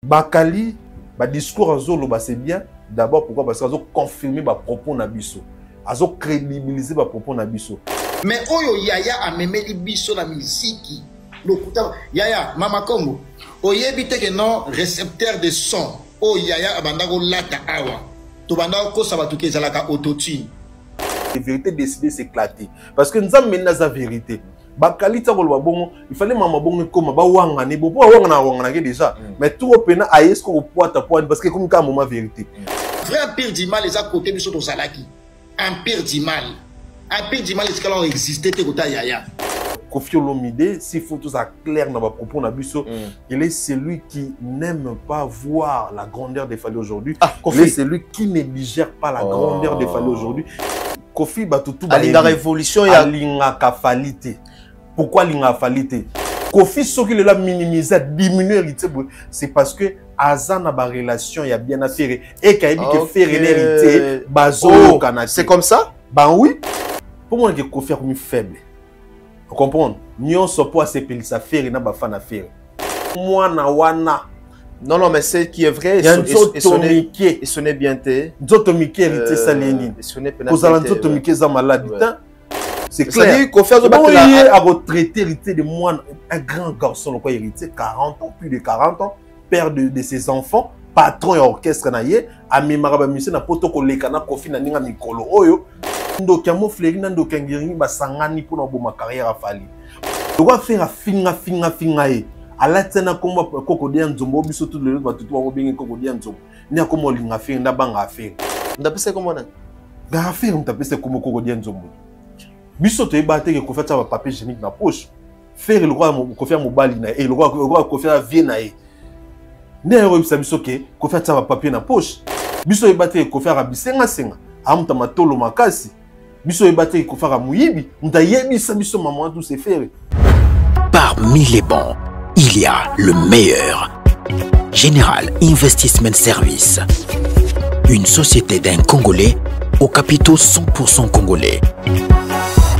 Bakali, discours en zolo, c'est bien. D'abord, pourquoi? Parce qu'ils ont confirmé les propos Nabiso. Ils ont crédibilisé les propos Nabiso. Mais Oyo Yaya a même les biso la musique. Yaya, Mama Congo. Oye bite que non récepteur de son. Oh Yaya abandago lata awa. To bandago ko sabatuke zalaka autotune. La vérité décidée s'éclater. Parce que nous avons maintenant la vérité. Bakali ta kolwa bongo, il fallait mama bongo comme ba wanga ne bo wanga déjà. Mais tout au pena a est-ce qu'on pointe parce que comme quand moment vérité. Vrai empire du mal les à côté de soto salaki. Empire du mal. Empire du mal est-ce qu'elle a existé te kota Yaya. Kofi Olomide, s'il faut tout ça clair dans ma propos Nabiso, il est celui qui n'aime pas voir la grandeur des Fally aujourd'hui. Il est celui qui ne digère pas la grandeur des Fally aujourd'hui. Kofi Batutu la révolution il y a l'inga kafalité. Pourquoi l'inga kafalité? Kofi ce qu'il a minimisé, diminué, c'est parce que Azana ba relation il y a bien à faire et qu'il a dit que faire l'hérité bazo Canada. C'est comme ça? Ben oui. Pour moi que Kofi est comme faible. Vous comprenez? Nyon so po se pelisa faire na ba fan affaire. Moi na wana. Non non mais c'est qui est vrai et sonne bien té. Nzoto Mike hérité Salénine. Aux alentours de Mike za malade. C'est clair. Kofi a retraité hérité de moi un grand garçon quoi hérité 40 ans plus de 40 ans, père de ses enfants, patron et orchestre na ye, ami maraba musicien na poto ko lekana Kofi na ninga mikolo oyo. Ndoki amo fleri na ndoki ngiri basangani pour na boma carrière Fally. Doit faire finga e. Ala tena komba kokodia nzombo biso tout le ba tout wa bengi kokodia nzombo. Ni akomo linga faire ndabanga affaire. Ndapese comment na? Ga affaire mtapese komo kokodia nzombo. Biso to ebate ke kofia ta papier génique na poche. Faire le roi kofia mobali na e le roi kofia vie na e. Ne ero biso ke kofia ta papier na poche. Biso ebate ke kofia rabisenga senga. Amuta matolo makasi. Biso ebate ko fara muyibi, nda yebisa biso maman tout se faire. Parmi les bons, il y a le meilleur. Général Investment Service. Une société d'un Congolais aux capitaux 100% congolais.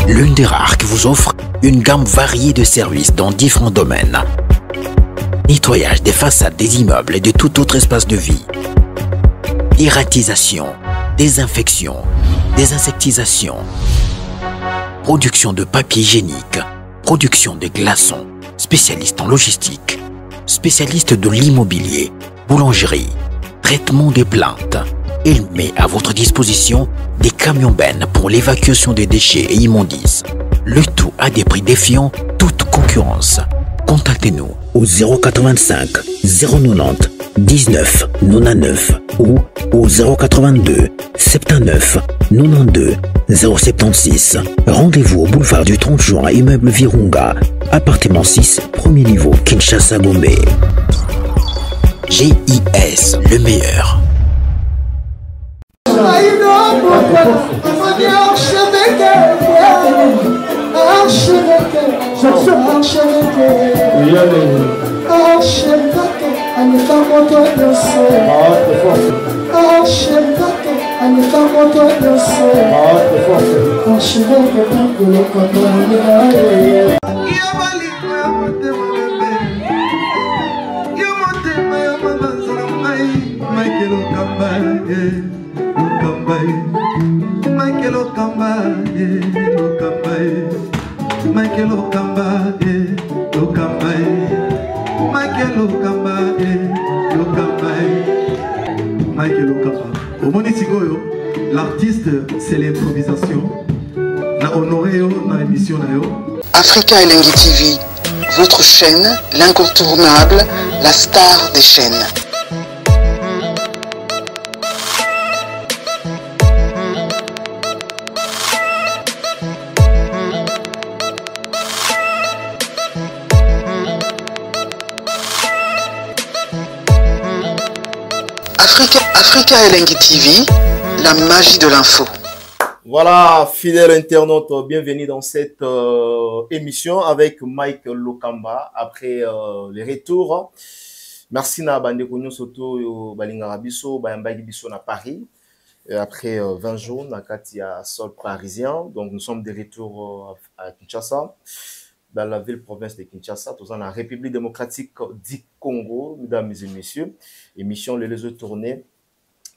L'une des rares qui vous offre une gamme variée de services dans différents domaines. Nettoyage des façades des immeubles et de tout autre espace de vie. Irratisation, désinfection, désinsectisation, production de papier hygiénique, production de glaçons, spécialiste en logistique, spécialiste de l'immobilier, boulangerie, traitement des plaintes. Il met à votre disposition des camions-bennes pour l'évacuation des déchets et immondices. Le tout à des prix défiant toute concurrence. Contactez-nous au 085 090 19 99 ou au 082 79 92 076. Rendez-vous au boulevard du 30 juin, immeuble Virunga, appartement 6, premier niveau, Kinshasa, Gombe. GIS, le meilleur. L'artiste, c'est l'improvisation. Na honoré dans l'émission. Africa Elengi TV, votre chaîne, l'incontournable, la star des chaînes. Africa Elengi TV, la magie de l'info. Voilà, fidèles internautes, bienvenue dans cette émission avec Mike Lokamba après les retours. Merci na bande konyo soto balinga rabiso bayambaki biso na Paris après 20 jours na kati ya sol parisien. Donc nous sommes de retour à Kinshasa dans la ville-province de Kinshasa, tous en la République démocratique du Congo, mesdames et messieurs. Émission les autres tournées,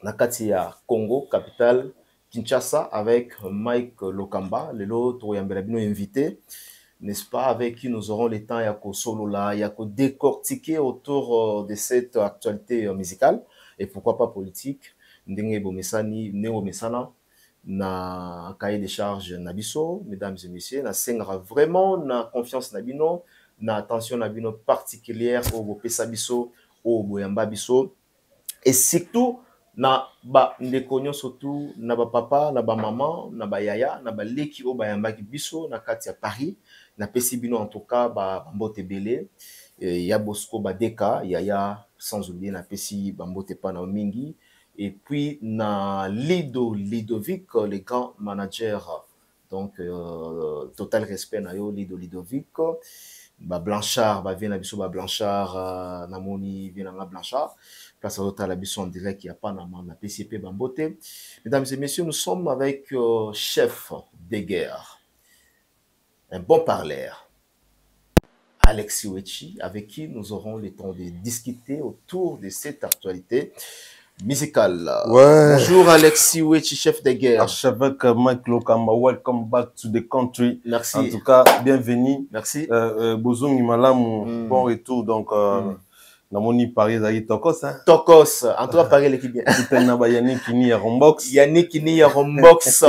na Katia Congo, capitale Kinshasa, avec Mike Lokamba, les autres invité, n'est-ce pas, avec qui nous aurons le temps à solo là, à décortiquer autour de cette actualité musicale et pourquoi pas politique. Ndenge bomesani, neo mesana. Na cahier de charge nabiso, mesdames et messieurs, na sengra vraiment na confiance nabino, na attention nabino particulière au bopesa biso, au boyamba biso, et surtout na ba ndekonyo surtout na ba papa, na ba maman, na ba yaya, na ba leki o bayamba biso na kati ya Paris, na pesi bino en tout cas ba mbote belé, ya Bosco Badeka, yaya sans oublier na pesi ba mbote pa na mingi. Et puis, na Lidovic, le grand manager. Donc, total respect na yo, Lidovic. Ba Blanchard, ba vient biso ba Blanchard, namoni vient na Blanchard. Place à l'autre, la biso en direct, il n'y a pas na PCP Bambote. Mesdames et messieurs, nous sommes avec chef de guerre, un bon parleur, Alexis Wechi, avec qui nous aurons le temps de discuter autour de cette actualité musical. Ouais. Bonjour Alexis Wechi, chef de guerre. Archevêque Mike Lokamba, welcome back to the country. Merci. En tout cas, bienvenue. Merci. Bozongi Malamu, bon retour. Donc, namoni Paris Zagi Tokos. Tokos, en tout cas, Paris l'équipe bien. Yannick Kini à Rombox. Yannick Kini à Rombox.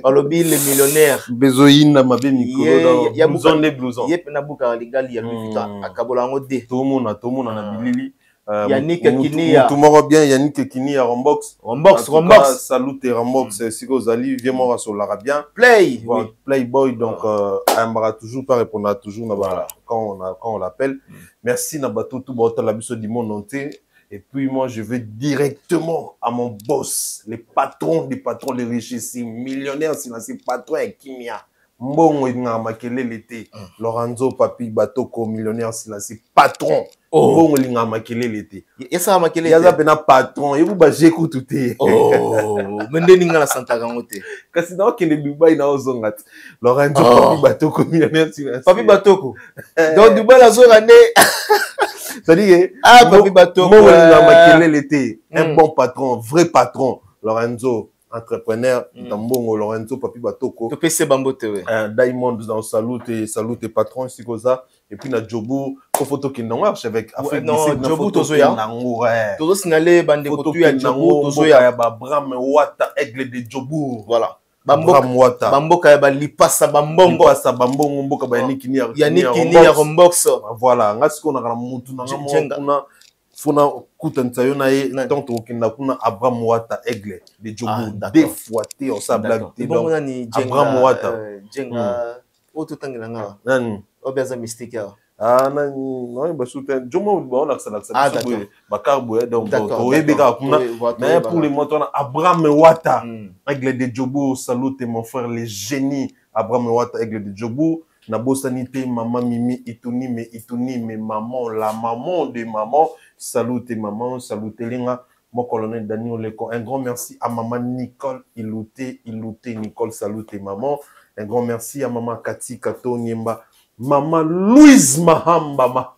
Alobi le millionnaire. Bezoïna Mabé Mikolo. Blouson des blousons. Yep, Nabuka, les gars, il y a le putain. À Kabolango D. Tout le monde a Bilili. Yannick Kini à Yannick Kini à Rombox. Rombox. Salut et Rombox. Si vous allez, viens moi sur l'Arabien. Play. Voilà, Playboy, donc, Ambra toujours pas répondre toujours voilà. Quand on l'appelle. Merci Nabato tout bon la biso du monde entier. Et puis moi je vais directement à mon boss, les patrons des richissimes, millionnaires, c'est patron et Kimia. Mbongo nga makele l'été. Lorenzo Papi Batoko millionnaire c'est patron. Mbongo linga makele l'été. Et ça makele. Yaza pena patron et vous ba j'écoute tout té. Oh, mende ninga la Santa Gangote. Kasi na okende Dubai na ozonga. Lorenzo Papi Batoko millionnaire c'est Papi Batoko. Donc Dubai la zone année. C'est-à-dire Papi Batoko. Mbongo linga makele l'été. Un bon patron, vrai patron. Lorenzo entrepreneur, Tambongo, Lorenzo, Papi Batoko. Tu peux se bambote, ouais. Diamond dans salute patron, c'est comme ça. Et puis, na Jobu, photo qui n'en marche avec. Non, Jobu, Tozoya. Tozo signalé, bande kotu ya Jobu, Tozoya. Bram Wata, aigle de Jobu. Voilà. Bram Wata. Bamboka ya lipasa bambongo. Lipasa bambongo, mboka ba Yannick Kini ya Rombox. Voilà. Ngasiko na mutu na ngamo. Fona kutanza yo na ye donc okenda kuna Abraham Wata aigle de Jobu deux fois té on sa blague té donc Abraham Wata jenga auto tangilanga nani obiaza mystique ya nani non ba soutien Jomo ba on accélère ba carbo donc oyebeka kuna mais pour les motos Abraham Wata aigle de Jobu salute mon frère le génie Abraham Wata aigle de Jobu na bosanité maman Mimi Ituni mais maman la maman de maman. Salut maman, salut Linga, mon colonel Daniel Leko. Un grand merci à maman Nicole Ilouté, Nicole, salut maman. Un grand merci à maman Kati Kato Niemba, maman Louise Mahamba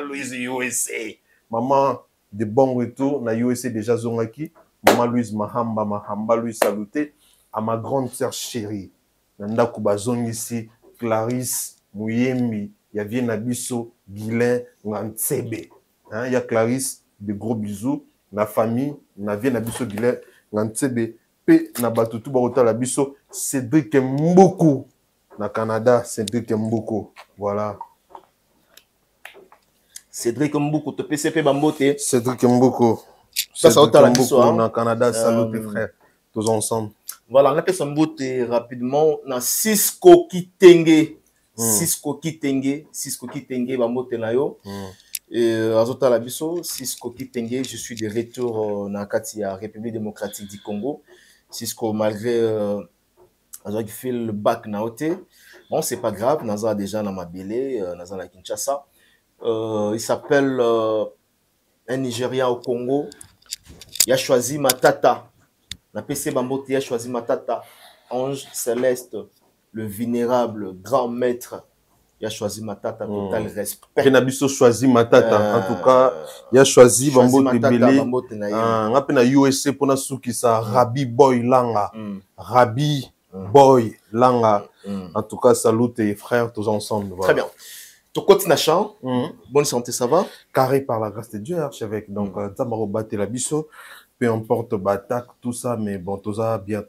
Louise USA. Maman de bon retour, na USA déjà zongaki. Maman Louise Mahamba Louise saluté. À ma grande sœur chérie, Nanda Kubazon ici, Clarisse Mouyembi, Yavie Nabiso, Guilain, Ngansebe. Il y a Clarisse, de gros bisous. La famille, na vie na biso Guilain, Ngansebe, P na batutu barota la biso, Cédric Mboko. Na Canada, Cédric Mboko. Voilà. Cédric Mboko, te PCP Bambote. Cédric Mboko. Ça ota la biso. Na Canada, salut tes frères. Tous ensemble. Voilà, on a fait son bout rapidement. Na Cisco Kitenge. Cisco Kitenge, Bambote na yo. Azota la biso, Cisco Kitenge, je suis de retour dans la République démocratique du Congo. Cisco, malgré qu'il fait le bac naoté, bon, c'est pas grave, Naza déjà dans ma belé, Naza na Kinshasa. Il s'appelle un Nigérian au Congo. Il a choisi Matata. La PC Bambote, il a choisi Matata. Ange céleste, le vénérable grand maître Il a choisi Matata, total respect. Kenabiso choisi Matata. En tout cas, il a choisi Bambo Tebele. On a peine à USA pour na souki ça. Rabi Boy Langa. Rabi Boy Langa. En tout cas, salut tes frères, tous ensemble. Voilà. Très bien. Tu continues à chanter. Bonne santé, ça va? Carré par la grâce de Dieu, archevêque. Donc, Zamaro Baté la biso. Peu importe batak tout ça, mais bon, toza bien,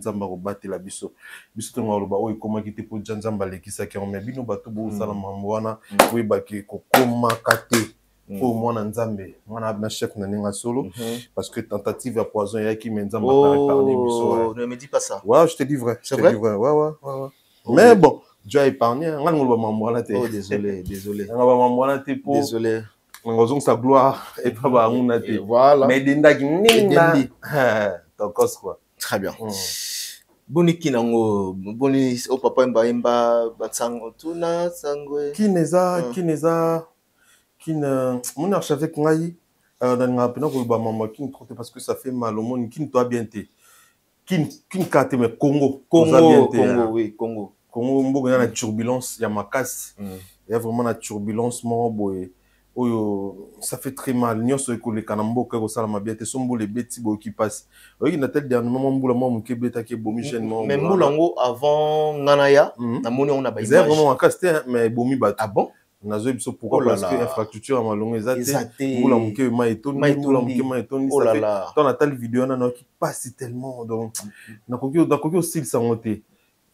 Zamaro Baté la biso. Biso tonga loba, oh, comment quitter pour Janzamba le kisa qui on met bino bato bo salama mwana, oui baki kokoma kate. Oh, moi Nzambe, moi na chef na ninga solo, parce que tentative à poison ya qui m'enzamba par les biso. Ne me dis pas ça. Ouais, je te dis vrai. C'est vrai? Ouais. Mais bon. Dieu a épargné. Oh, désolé. Désolé. On sa gloire et pas voilà. Mais très bien. Boni kinango, boni au papa mba batsango tuna sangwe. Kineza, mon archevêque ngai dans nga pena ko ba mama kin trotte parce que ça fait mal au monde kin toi bien té. Kin kate me Congo, oui, Congo. Congo mboka ya na turbulence ya makasi. Il y a vraiment la turbulence mo boye. Oyo ça fait très mal. Nyoso ko le kanamboka ko sala mabiate sombo le beti bo qui passe. Oyi na tel dernier moment mbula mo mke beta ke bomi jeune mo. Mais mbulango avant nganaya na moni on a ba image. C'est vraiment un casté mais bomi bat. Ah bon? Nazo biso pourquoi parce que infrastructure à malongo ezate. Mbula mke maitoni. Oh là là. Dans la telle vidéo na qui passe tellement donc na kokio style ça monter.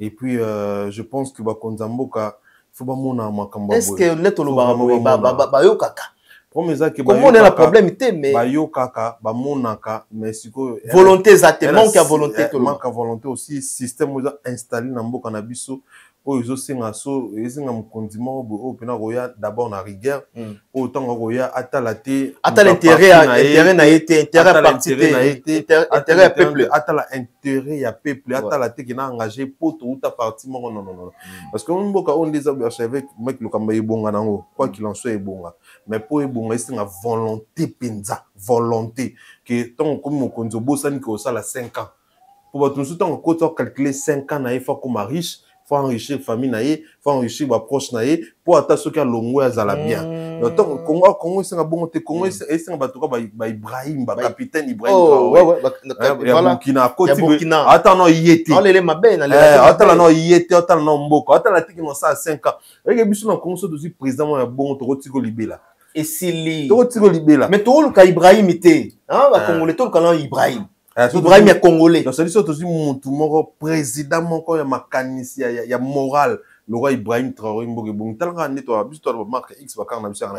Et puis, je pense que Bakonzamboka, il faut pas mon makambo. Est-ce que l'être le kaka? Comment on a le problème? Mais bayo kaka, bamonaka, mais si que volonté zate, manque à volonté. Manque à volonté aussi. Système où installé dans Mboka na biso. Oh, ils ont singaso, ils ont un condiment au pena roya d'abord na rigueur. Autant roya atalate. Atal intérêt na été, intérêt parti intérêt peuple. Atal intérêt ya peuple. Atalate qui n'a engagé pour tout à partir non. Parce que Mboka on des archevêques mec le kamba ebonga nango. Quoi qu'il en soit ebonga. Mais pour ebonga c'est une volonté penza, volonté que tant comme mon konzo bosani que ça la 5 ans. Pour tout temps quand on calculer 5 ans na il faut comme riche. Faut enrichir la famille naïe, faut enrichir les proches naïe, pour atteindre ce qu'il y a longue à la bien. Donc Congo c'est un bon côté, Congo c'est un bateau Ibrahim, capitaine Ibrahim. Oh ouais. Voilà. Burkina. Attends non y était. Attends non y était, attends non mboko, attends la tiki non ça à 5 ans. Regarde biso na Congo c'est aussi président bon Toko Libela. Et si Toko Libela. Mais tout le cas Ibrahim était, hein, la Congolais tout le cas Ibrahim. Ibrahim est congolais. Donc, c'est aussi mon président, mon corps, il y a moral. Le roi Ibrahim Traoré, bon, tel qu'on est, toi, juste toi, marque X,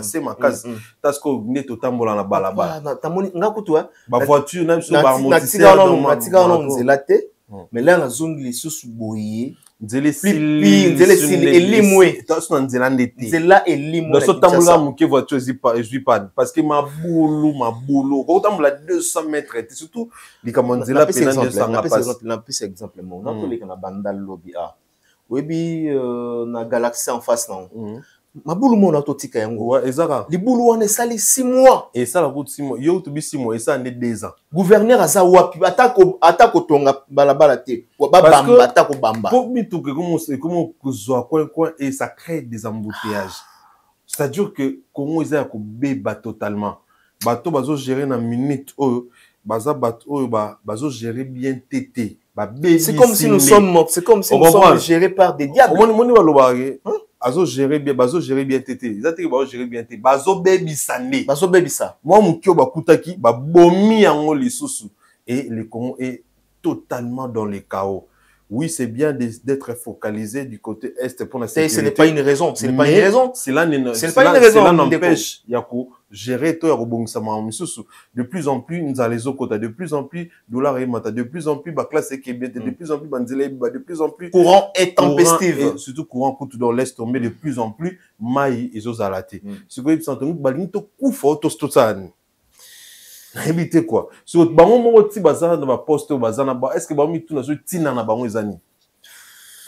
c'est ma case. T'as ce qu'on est au tambour dans la balaba. Ma voiture, n'a pas mais là, la zone, les sous-boyés. Nzela elimwe so tambola muke voiture pas parce que ma boulot quand tambola 200 mètres surtout likamo nzela pena de sanga passe na plus exemple mon na to le kana bandal lobby a webi na galaxy en face na mabulu mona to tika yango ezaka libulu wana sali 6 mois et ça la route 6 mois yo to bi 6 mois et ça en est 2 ans gouverneur aza wapi atako tonga balabala te bamba atako bamba pour mi to que comment kuzwa coin et ça crée des embouteillages c'est-à-dire que Congo eza ko beba totalement bato bazo gérer na minute baza bato bazo gérer bien tété c'est comme si nous sommes gérés par des diables moni balobare bazo gérer bien tété ezati bazo gérer bien tété bazo bebisa moi mukio bakutaki babomi yango lisusu et le Congo est totalement dans le chaos. Oui, c'est bien d'être focalisé du côté est pour la sécurité. Ce n'est pas une raison. Ce n'est pas une raison. Cela n'empêche Yaku gérer tout de plus en plus nous allons aux côtés, de plus en plus dollar et mata, de plus en plus ba classe qui de plus en plus banzele, de plus en plus courant et tempestif, surtout courant coûte dans l'est mais de plus en plus maï et zozalate. Ce que ils sont en balinto kufa tostosan. Éviter quoi. Sur bango mo ti bazana na ba poste bazana ba est-ce que ba mi tout na so tina na bango ezani.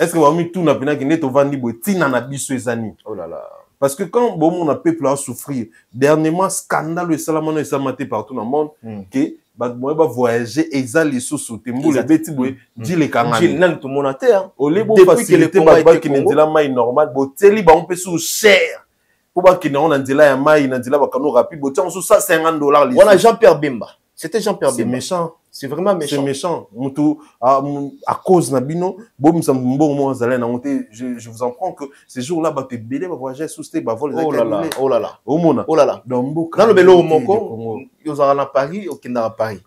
Est-ce que ba mi tout na pena ki neto vandi bo tina na biso ezani. Oh là là. Parce que quand bon mon peuple a souffrir, dernièrement scandale et salamano et salamaté partout dans le monde que moi ba voyager eza les sous tembule beti boy dit les kangani nan tout mon terre olebo facilité ba ki nzela mai normal bo teli ba on peut sous cher pour ba ki na nzela ya mai na nzela ba kano rapide bo tiens sous $150 voilà Jean-Pierre Bemba c'était Jean-Pierre Bemba c'est méchant. C'est vraiment méchant. C'est méchant. À cause Nabino, je vous en prends que ces jours-là, bah, t'es belé, bah, voyager sous tes, bah, vol. Oh là là, oh là là. Au Mona. Oh là là. Dans le vélo au Moko, ils ont à Paris, au Kenda à Paris.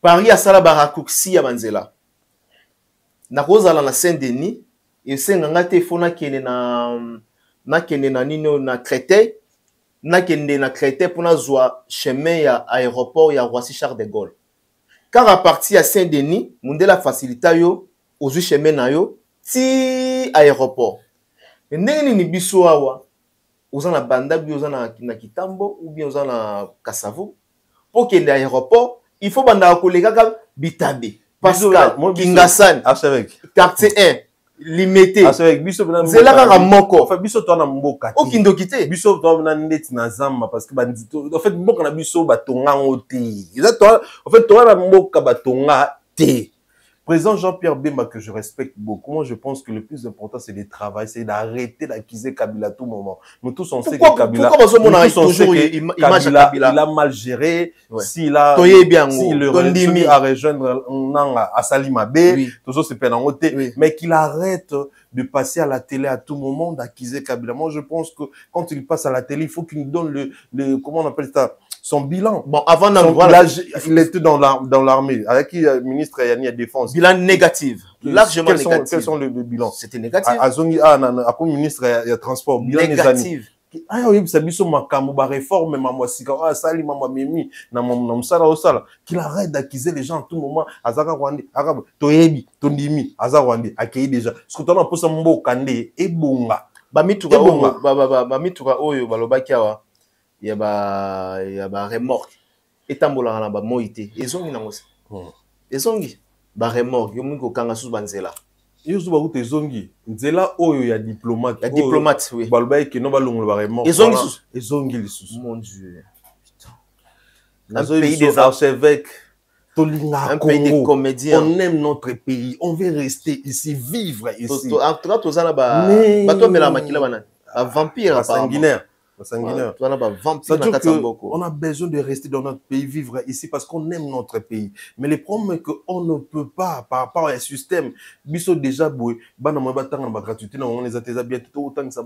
Paris à Salabarakuxi à Manzela. Na Rosa la Saint-Denis, et c'est un téléphone qui est na nino na Créteil. Na kende na Créteil pour na zoa chemin ya aéroport ya Roissy Charles de Gaulle. Car à partir à Saint-Denis, mundela facilita yo ozu chemin na yo ti aéroport. Ndenge ni biso awa ozana banda bi ozana na Kitambo ou bien ozana Kasavu pour kende aéroport, il faut banda koleka ka Bitabe, Pascal, Kingasani, quartier 1. Limité. C'est là qu'on a moko. En fait, biso to na mboka. Okindo kité. Biso to na ndeti na zamba parce que bandito. En fait, mboka na biso batonga ngoti. En fait, to na mboka batonga té. Président Jean-Pierre Bemba, que je respecte beaucoup, moi je pense que le plus important c'est de travailler, c'est d'arrêter d'accuser Kabila à tout moment. Nous tous on sait que Kabila, il a mal géré, s'il a réussi à rejoindre à Salimabé, tout ça c'est pénal, mais qu'il arrête de passer à la télé à tout moment, d'accuser Kabila. Moi je pense que quand il passe à la télé, il faut qu'il nous donne le comment on appelle ça, son bilan. Bon, avant il était dans l'armée, avec qui le ministre Yanni a défense. Bilan négatif. Largement négatif. Quels sont les bilans? C'était négatif. Azongi, comme ministre il y a transport. Bilan négatif. Ah oui, ça biso makambo ba réforme maman sika sali maman memi na msala osala qu'il arrête d'accuser les gens à tout moment azaka rwandi arabe toyebi tondimi azaka rwandi akei déjà ce que tu as posa mboka nde ebonga ba mituka oyo balobaki awa ya ba remorque etambola na ba moité ezongi nango ezongi ba remorque yo mwiko kanga sous banzela Yosu ba ute zongi nzela oyo ya diplomate oui balbaye ke no balongo ba remorque ezongi lisusu mon dieu putain un pays des archevêques un pays des comédiens on aime notre pays on veut rester ici vivre ici en tout cas tozana ba bato mela makila bana ba vampire sanguinaire. On a besoin de rester dans notre pays, vivre ici parce qu'on aime notre pays. Mais le problème est qu'on ne peut pas, par rapport à système, biso déjà boué, gratuité, on les a bien tout autant que ça,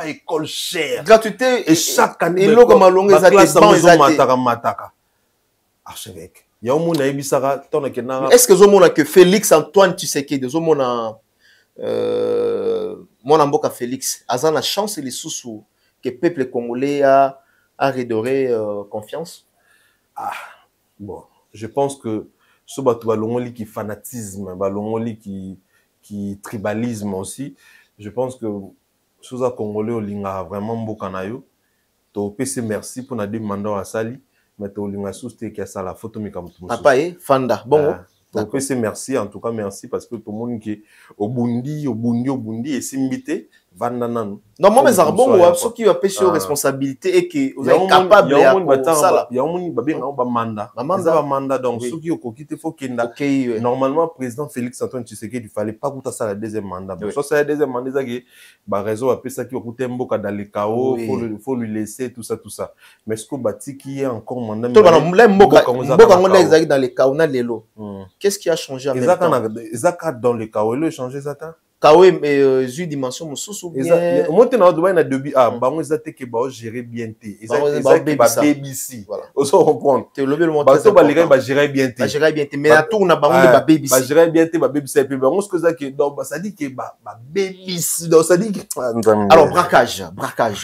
école chère. Gratuité et chaque année, archevêque. Est-ce que Zomona que Félix Antoine Tshisekedi, Zomona mon amboka Félix, a la chance les sous que le peuple congolais a redoré confiance? Ah, bon, je pense que ce bateau balongoli qui fanatisme, balongoli qui tribalisme aussi, je pense que ce congolais au linga vraiment mbokanayo, to pese merci pour na demander à Sali, mais to linga souste qui a ça la photo mi comme tout. Papa Fanda, bon. Donc merci, en tout cas merci parce que tout le monde qui est au Bundi et Simbité, Vandanan. Non, moi, mais bon, ceux qui ont pêché aux responsabilités et qui vous êtes capable de ça. Il y a un mandat, donc ceux qui ont quitté, faut qu'il normalement, président Félix Antoine Tshisekedi, il fallait pas goûter ça le deuxième mandat. Ça, c'est le deuxième mandat, bah, raison, après ça, qui a coûté un beau dans les chaos, faut lui laisser, tout ça. Mais ce qu'on bâtit qui est encore mandat. Dans les chaos, on a les lots. Qu'est-ce qui a changé en même temps? Dans le chaos, il a changé ça. Kawe mais dimension mususu bien monter na Dubaï na debi bango ezate ke ba gérer bien té ezate ba BBC voilà oso comprendre te lobi le monde ba to ba les ba gérer bien té mais la tour na bango de ba BBC ba gérer bien té ba BBC et puis bango ce que ça que donc ça dit que ba BBC donc ça dit alors braquage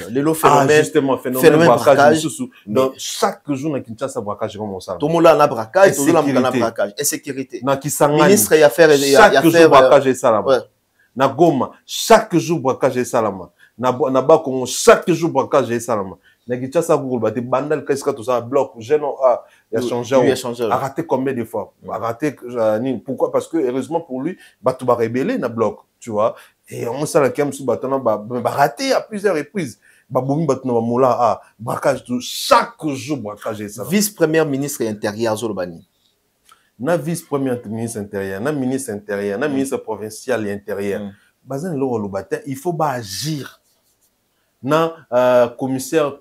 le lot phénomène justement phénomène braquage donc chaque jour na Kinshasa braquage comme ça tout monde là na braquage tout le monde na braquage insécurité na Kisangani ministre y affaires chaque jour braquage et ça là na Goma chaque jour braquage et salama na Bakongo chaque jour braquage et salama na Kinshasa Google ba te bandal qu'est-ce que tout ça bloc jeune il a changé a raté combien de fois a raté pourquoi parce que heureusement pour lui ba tout ba rebelle na bloc tu vois et on ça la kam sous batana ba raté à plusieurs reprises babomi bato na bamola braquage chaque jour braquage ça vice-premier ministre intérieur Zolobani na vice-premier ministre intérieur na ministre intérieur na ministre provincial et intérieur bazan lo lobata il faut ba agir na commissaire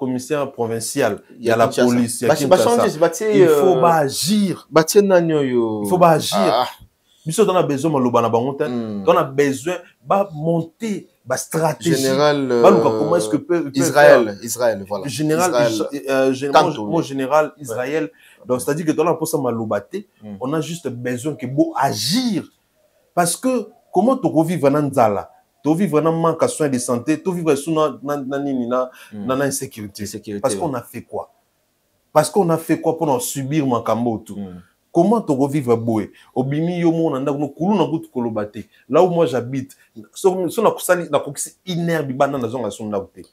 provincial il y a la police il faut ba agir il faut ba agir biso on a besoin maloba na bango on a besoin ba monter ba stratégie général comment est-ce que peut Israël voilà général Israël donc c'est à dire que dans la poste malobaté on a juste besoin que beau agir parce que comment tu revivre dans nzala tu vivre dans manque de soins de santé tu vivre sous na insécurité parce qu'on a fait quoi pour nous subir makambo tout comment tu revivre boé obimi yo mo nanda no kulu na kutu kolobate là où moi j'habite so na kusali na kokisi inerbi bana na zonga sonda uté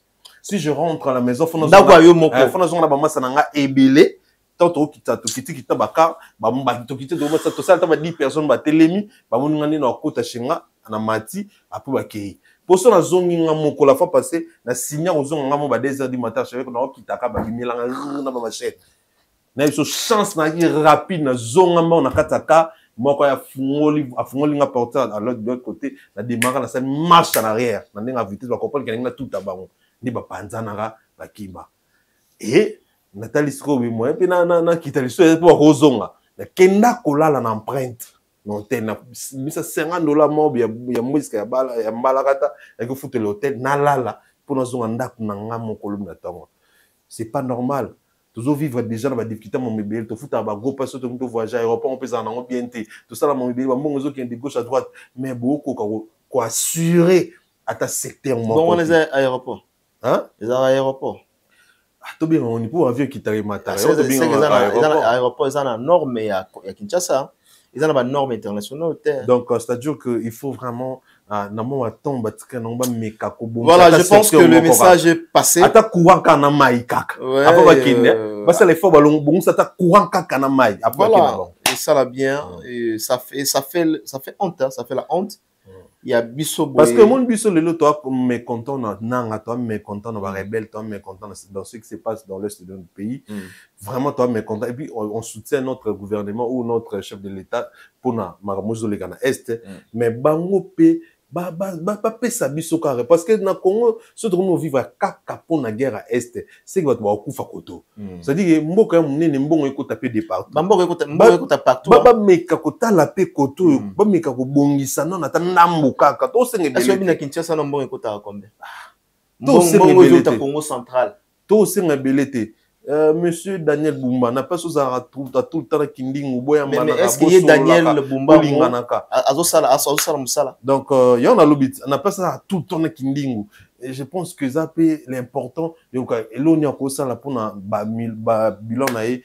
si je rentre à la maison fona zonga ba masa na nga ebele tant to kita baka ba to kita do masa to sala ta ba 10 personnes ba telemi ba munga ni na kota shinga na mati apu ba kei poso na zongi nga moko la fois passé na signa ozonga nga mo ba 2h du matin je vais na kitaka ba bimela na ba machette na une chance na rapide na zonga ma na kataka moko ya afungoli nga porteur à l'autre côté na démarrer na sa marche en arrière na ndenga vitesse ba comprendre que na tout abango ndi ba panzana ga ba kimba et Nathalie Sikobi moi pe na kitaliso pour rozonga na kenda kolala na empreinte non tena misa $50 mo ya musique ya bala ya mbalakata ya ko foutre l'hôtel na lala pour na zonga ndaku na nga moko na tango c'est pas normal toujours vivre déjà dans la difficulté mon mobile to foutre ba gros parce que to voyager aéroport on peut en en bien té tout ça là mon mobile ba mongo qui est de gauche à droite mais beaucoup quoi assurer à ta secteur mon bon les aéroports les aéroports to bien on pour avion qui t'arrive matin aéroport ils ont la norme à Kinshasa ils ont la norme internationale donc c'est-à-dire que il faut vraiment voilà, je pense que le message est passé. Ata courant kana mai kaka. Après bakine, parce les fois balong bon ça ta courant kaka na mai. Voilà, et ça va bien et ça fait honte hein, ça fait la honte. Il y a biso parce que mon biso lelo toi mécontent na toi mécontent na rebelle toi mécontent dans ce qui se passe dans l'est de notre pays. Vraiment toi mécontent et puis on soutient notre gouvernement ou notre chef de l'état pour na maramozo le Ghana est mais bango pe ba pesa biso carré parce que na Congo ce qu'on vivre kaka pour na guerre à est c'est que va kufa koto ça dit que mboka ya munene mbongo eko taper de partout mbongo eko ta partout ba meka kota la pe koto ba meka ko bongisa non ata ndambu kaka to senge belé na Kinshasa na mbongo eko ta combien to senge ta Congo central to senge belé Monsieur Daniel Bumba n'a pas chose à tout le temps kinding boya mais est-ce qu'il y a Daniel Bumba azosala musala donc il y en a l'obit on n'a pas ça tout le temps kinding et je pense que ça peut l'important donc elonia ko sala pour na ba bilan na e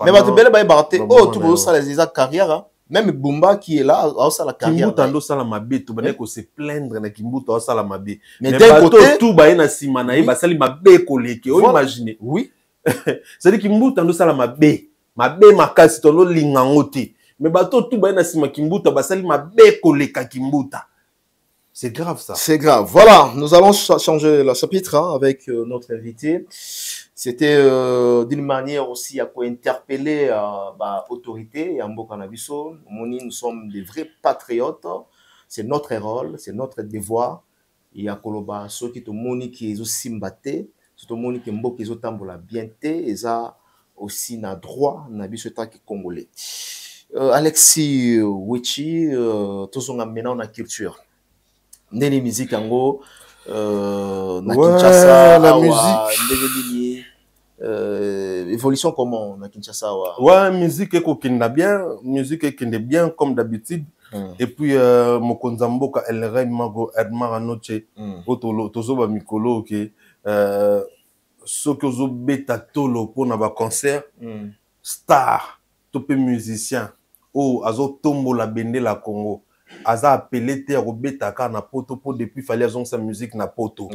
mais ba tebele ba barate oh tout bo sala les carrière même Bumba qui est là a la carrière Kimbuta ndo sala mabe to bane ko se plaindre na Kimbuta sala mabe mais d'un côté tout ba na sima na e ba sali mabe koleke o imaginer oui c'est-à-dire Kimbuta ndo sala mabe makasi to lo lingangoti mais bato tout ba na sima Kimbuta basali mabe koleka Kimbuta c'est grave ça c'est grave voilà nous allons changer le chapitre hein, avec notre invité c'était d'une manière aussi à quoi interpeller autorité et Mboka na biso nous sommes des vrais patriotes c'est notre rôle c'est notre devoir et à koloba ceux qui te moni qui ezo simbate tout le monde qui mboka ezo tambola bien té eza aussi na droit na biso ta ki congolais Alexis Wichi tozonga maintenant na culture ndeni musique yango na Kinshasa la musique évolution comment na Kinshasa ouais musique eko kinda bien comme d'habitude et puis mokonza mboka El Rey Mago Edmar Anoche otolo tozoba mikolo ke ceux qui ont bêta tolo pour na ba concert star topé musicien ou azo tombo la bende la Congo aza appelé te robeta ka na poto pour depuis fallait azon sa musique na poto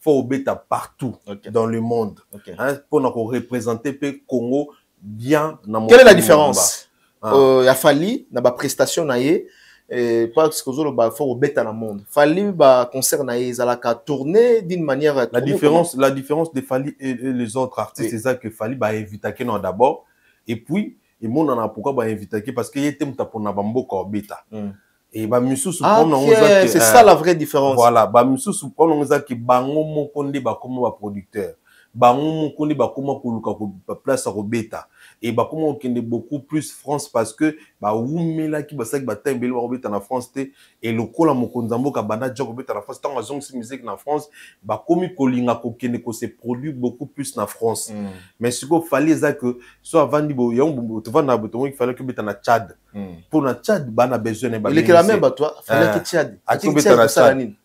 faut bêta partout dans le monde hein pour na représenter pe Congo bien na quelle est la différence ya fali na ba prestation na ye parce que il faut rebêter dans le monde. Fali ba concert na ezalaka tourner d'une manière la différence de Fali et les autres artistes, c'est ça que Fali ba inviter non d'abord et puis et mon on a pourquoi ba inviter parce que était mutapona bamboka obeta. Et ba misusu c'est ça la vraie différence. Voilà, ba misusu pona que bango mokonde ba comme ba producteur. Bango mokonde ba comme koluka place robeta. Et bah comment on connaît beaucoup plus France parce que bah oumela qui bah ça qui bah tembele ba robeta na France te et le kola mokonzambo ka bana job robeta na France tant azong si musique na France bah comme kolinga ko kende ko se produit beaucoup plus na France. Mais ce qu'il fallait ça que soit avant di bo yong tu vas na boton il fallait que beta na Tchad. Pour na Tchad bah na besoin ba. Il est que la même bah toi fallait que Tchad.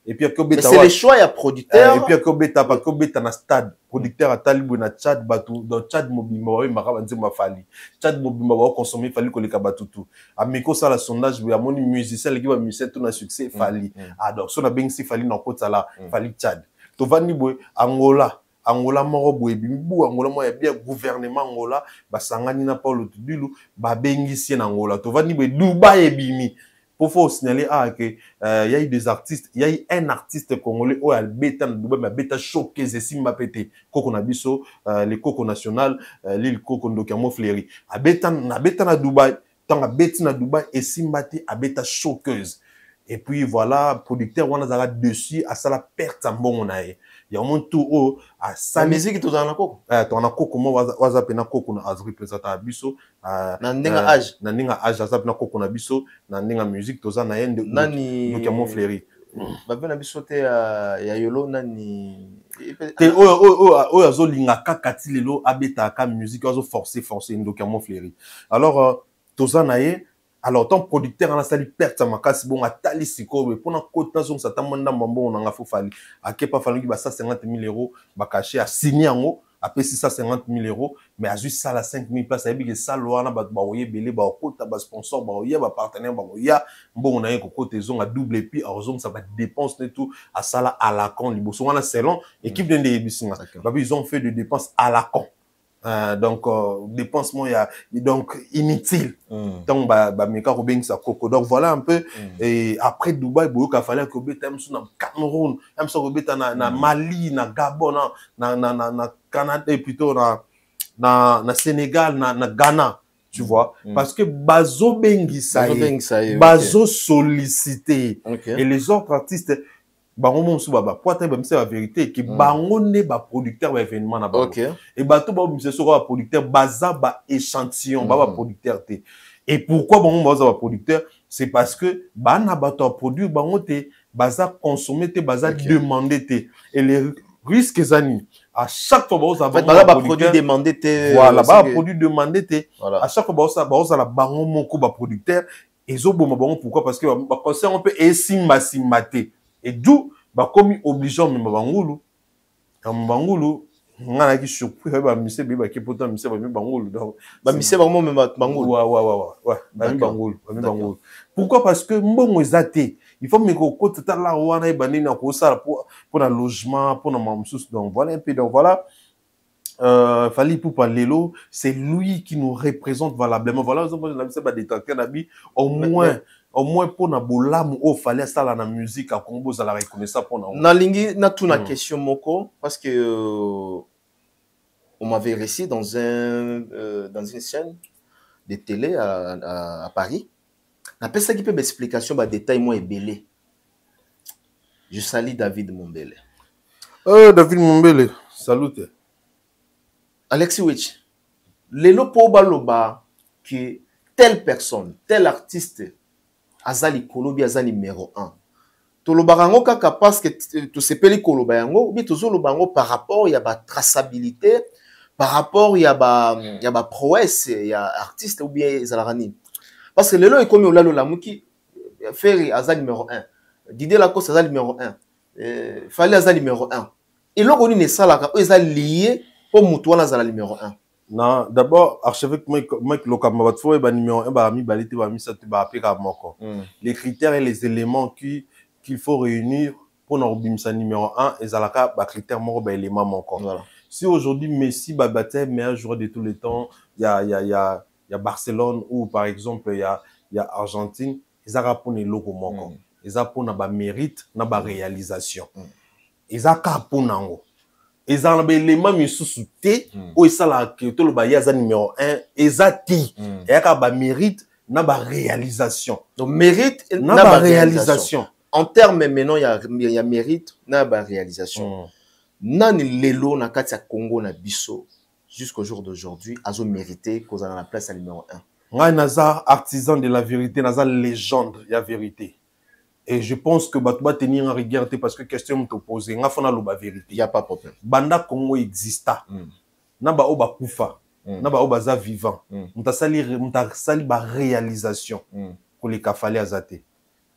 Et puis que beta c'est le choix ya producteur. Et puis que beta pas que beta na stade producteur à Talibou na Tchad batou dans Tchad mobimba et mara banzima fali Tchad mobimba ba consommer fali ko le kabatutu amiko ça la sondage ya moni musicien qui va musicien tout na succès fali donc so na bengsi fali na kota la fali Tchad to vani boy Angola moro boy bibu Angola mo ya bien gouvernement Angola ba sangani na Paulo Tudilu ba bengisi na Angola to vani boy Dubaï et bimi. Pour faut signaler que il y a eu des artistes, il y a eu un artiste congolais au Albeta mais beta choqué c'est Simba pété Koko Nabiso les Koko national l'île Koko Ndokamo Fléry abeta na Dubaï tant abeti na Dubaï et Simba té abeta choqueuse et puis voilà producteur wana zala dessus à ça la perte en bon on a il y a un tout à sa musique tout dans la Koko ton Koko mo waza pena Koko na az représenter biso na ndinga âge azap na Koko na biso na ndinga musique toza na yende nani Ndokamo Fléry ba bena biso te ya yolo nani te o azo linga kakati lelo abeta ka musique azo forcer Ndokamo Fléry alors toza na ye alors ton producteur en a sali perte makasi bon atali siko pour na cotation ça tamanda mambo on nga fofali akepa falungi ba 150 000 euros ba caché à signer ngo après 650 000 euros mais à juste ça la 5 000 places ça que ça loana ba oye belé ba kota ba sponsor ba oye ba partenaire ba oya bon on a ko côté zone à double puis à zone ça va dépense et tout à ça là à la con liboso wana selon équipe de bisinga ba ils ont fait des dépenses à la con. Donc dépensement il y a donc inutile donc bah meka ko beng sa Koko donc voilà un peu et après Dubaï boyoka fallait que beta msu na Cameroun msu ko beta na Mali na Gabon na Canada et plutôt na Sénégal na Ghana tu vois parce que bazo bengi ça bazo sollicité et les autres artistes bango monsu baba poata ba mse la vérité que bango ne ba producteur ba événement na bango et ba to ba mse so ba producteur baza ba échantillon ba producteur te et pourquoi bango baza ba producteur c'est parce que ba na ba to produire bango te baza consommer te baza demander te et les risques zani à chaque fois baza ba produit demander te voilà ba produit demander te à chaque fois baza la bango moko ba producteur et zo boma bango pourquoi parce que ba concert on peut esimba simate et d'où bah comme obligeant même bangulu ngana ki surpris ba mise be ba ki pourtant mise ba bangulu donc ba mise ba mo même bangulu ouais ba bangulu pourquoi parce que mbongo ezate il faut me ko kota la wana ba nina ko sala pour un logement pour na mamsus donc voilà un peu donc voilà Fali Ipupa Lelo c'est lui qui nous représente valablement voilà on a ça ba détecteur nabi au moins pour na bolamu o fallait ça la musique à Congo ça la reconnaître pour na lingi na tout na question moko parce que on m'avait réussi dans une chaîne de télé à Paris na pesa qui peut m'explication ba détail moi ebelé je salue David Mombele David Mombele salut Alexis Witch lelo po baloba que telle personne tel artiste azali kolobi azali numéro 1 tolobarango kaka parce que to sepeli koloba yango bi tozolobango par rapport ya ba traçabilité par rapport ya ba prouesse ya artiste ou bien zalarani parce que lelo ekomi olalo la muki Ferry azali numéro 1 Didier Lacoste azali numéro 1 Fally azali numéro 1 et loko ni ne salaka ezali lié au mutu wana azala numéro 1. Non, d'abord, archevêque Mike Lokamba, numéro 1, les critères et les éléments qu'il faut réunir pour nous bimsa numéro 1, et zalaka, critères moro, éléments manquants. Voilà. Si aujourd'hui, Messi, meilleur joueur de tous les temps, il y a Barcelone, ou par exemple, il y a Argentine, ezaka pona eloko moko eza pona ba mérite na ba réalisation ezaka pona ngo eza na ba élément misusu te o esala ke to lo ba ya za numéro 1 eza ti eyaka ba mérite na ba réalisation donc mérite na ba réalisation en termes maintenant il y a mérite na ba réalisation nani lelo na kati ya Congo na biso jusqu'au jour d'aujourd'hui azo mérité cause dans la place à numéro 1 ngai naza artisan de la vérité naza légende ya vérité et je pense que bato ba tenir en rigueur parce que question me poser nga fona lo ba vérité il y a pas problème banda Congo exista na ba oba kufa na ba oba za vivant mutasali ba réalisation ko le kafali azate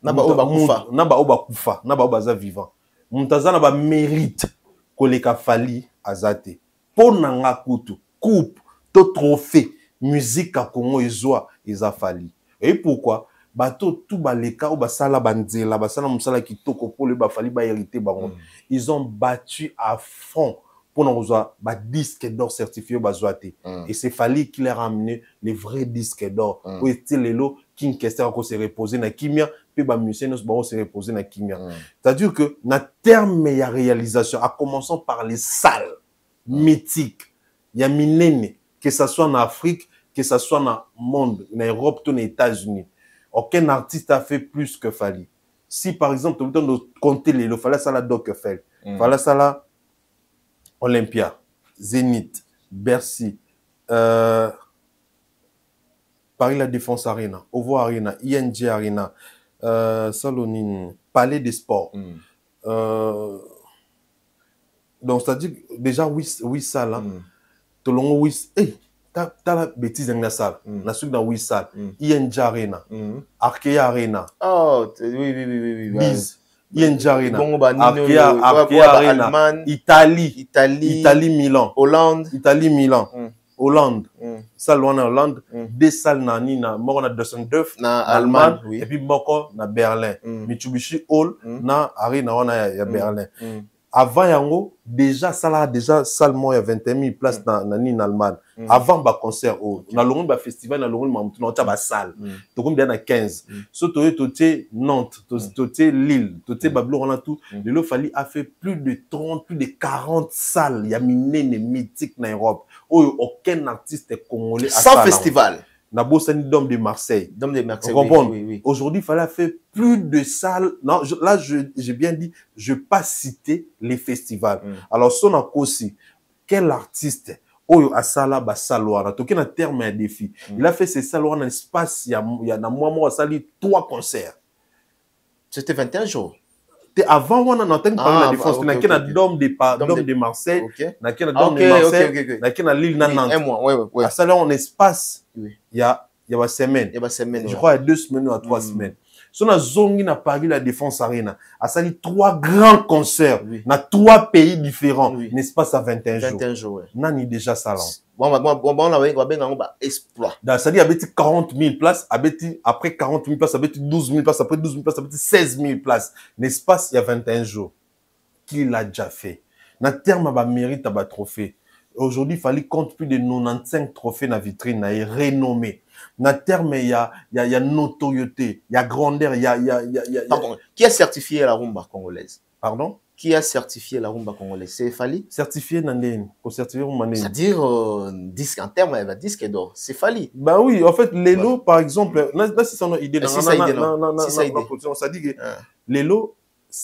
na ba oba kufa na ba oba za vivant mutazana ba mérite ko le kafali azate pona nga kutu coupe to trophée musique à Congo ezwa ezafali et pourquoi bato tout baleka ou basala banzela basala musala kitoko pour le bafali ba hérité bango ils ont battu à fond pour nous avoir ba disque d'or certifié bazwate et c'est fali qui leur a amené les vrais disques d'or où était lelo king kester ko se reposer na kimia puis ba musicien nous ba se reposer na kimia c'est-à-dire que na terme ya réalisation à commençant par les salles mythiques ya minene que ça soit en Afrique que ça soit dans le monde en Europe ou aux États-Unis aucun artiste a fait plus que Fally. Si par exemple, tu veux compter les Fally ça la Doc fait. Fally ça la Olympia, Zénith, Bercy, Paris La Défense Arena, Ovo Arena, ING Arena, Salonine, Palais des Sports. Donc c'est-à-dire déjà oui ça là. Tout le monde oui. T'as la bêtise dans la salle. La suite dans 8 salles. ING Arena. Arkea Arena. Oh, oui. Biz. ING Arena. Arkea Arena. Italie, Milan. Hollande. Italie, Milan. Hollande. Salle en Hollande. Des salles na mort na Düsseldorf. Na Allemagne. Et puis moko na Berlin. Mitsubishi Hall na Arena wana ya Berlin. Avant yango déjà salle moi il y a 21 000 places dans Allemagne avant ba concert na longo ba festival na longo mamtu na ba salle to comme bien na 15 so toté Nantes toté Lille toté bablo on a tout le Fally a fait plus de 30 plus de 40 salles ya minene mythique na Europe aucun artiste congolais sans festival na Bossani Dôme de Marseille. Dôme de Marseille. Oui. Aujourd'hui, il fallait faire plus de salles. Non, j'ai bien dit, je ne vais pas citer les festivals. Alors, son aussi, quel artiste a sala ba salwara toki na terme un défi. Il a fait ces salles en espace il y a na moi sali 3 concerts. C'était 21 jours. Avant on a entendu parler de la défense na kena Dôme de Marseille, na kena Dôme de Marseille, na kena Lille na Nantes. Un mois, ouais. À ça en espace. Il y a une semaine. Je crois il y a 2 semaines ou 3 semaines. Si on a zongi na Paris la Défense Arena, a sali 3 grands concerts dans 3 pays différents. N'est-ce pas ça 21 jours. 21 jours, ouais. Nani déjà salon. Bon, on a exploit. C'est-à-dire, il y a 40 000 places, après 40 000 places, il y a 12 000 places, après 12 000 places, il y a 16 000 places. N'est-ce pas, il y a 21 jours. Qui l'a déjà fait? Na terme, il y a mérite à trophée. Aujourd'hui, il fallait compte plus de 95 trophées dans la vitrine, et renommé. Na terme, il y a notoriété, il y a grandeur, il y a... Pardon, qui a certifié la rumba congolaise? Pardon? Qui a certifié la rumba congolaise? C'est Fally? Certifié Nandén. C'est-à-dire, disque en termes, elle va disque d'or. C'est Fally. Bah oui, en fait, les lots, par exemple, là, c'est son idée. Ça dit que les lots,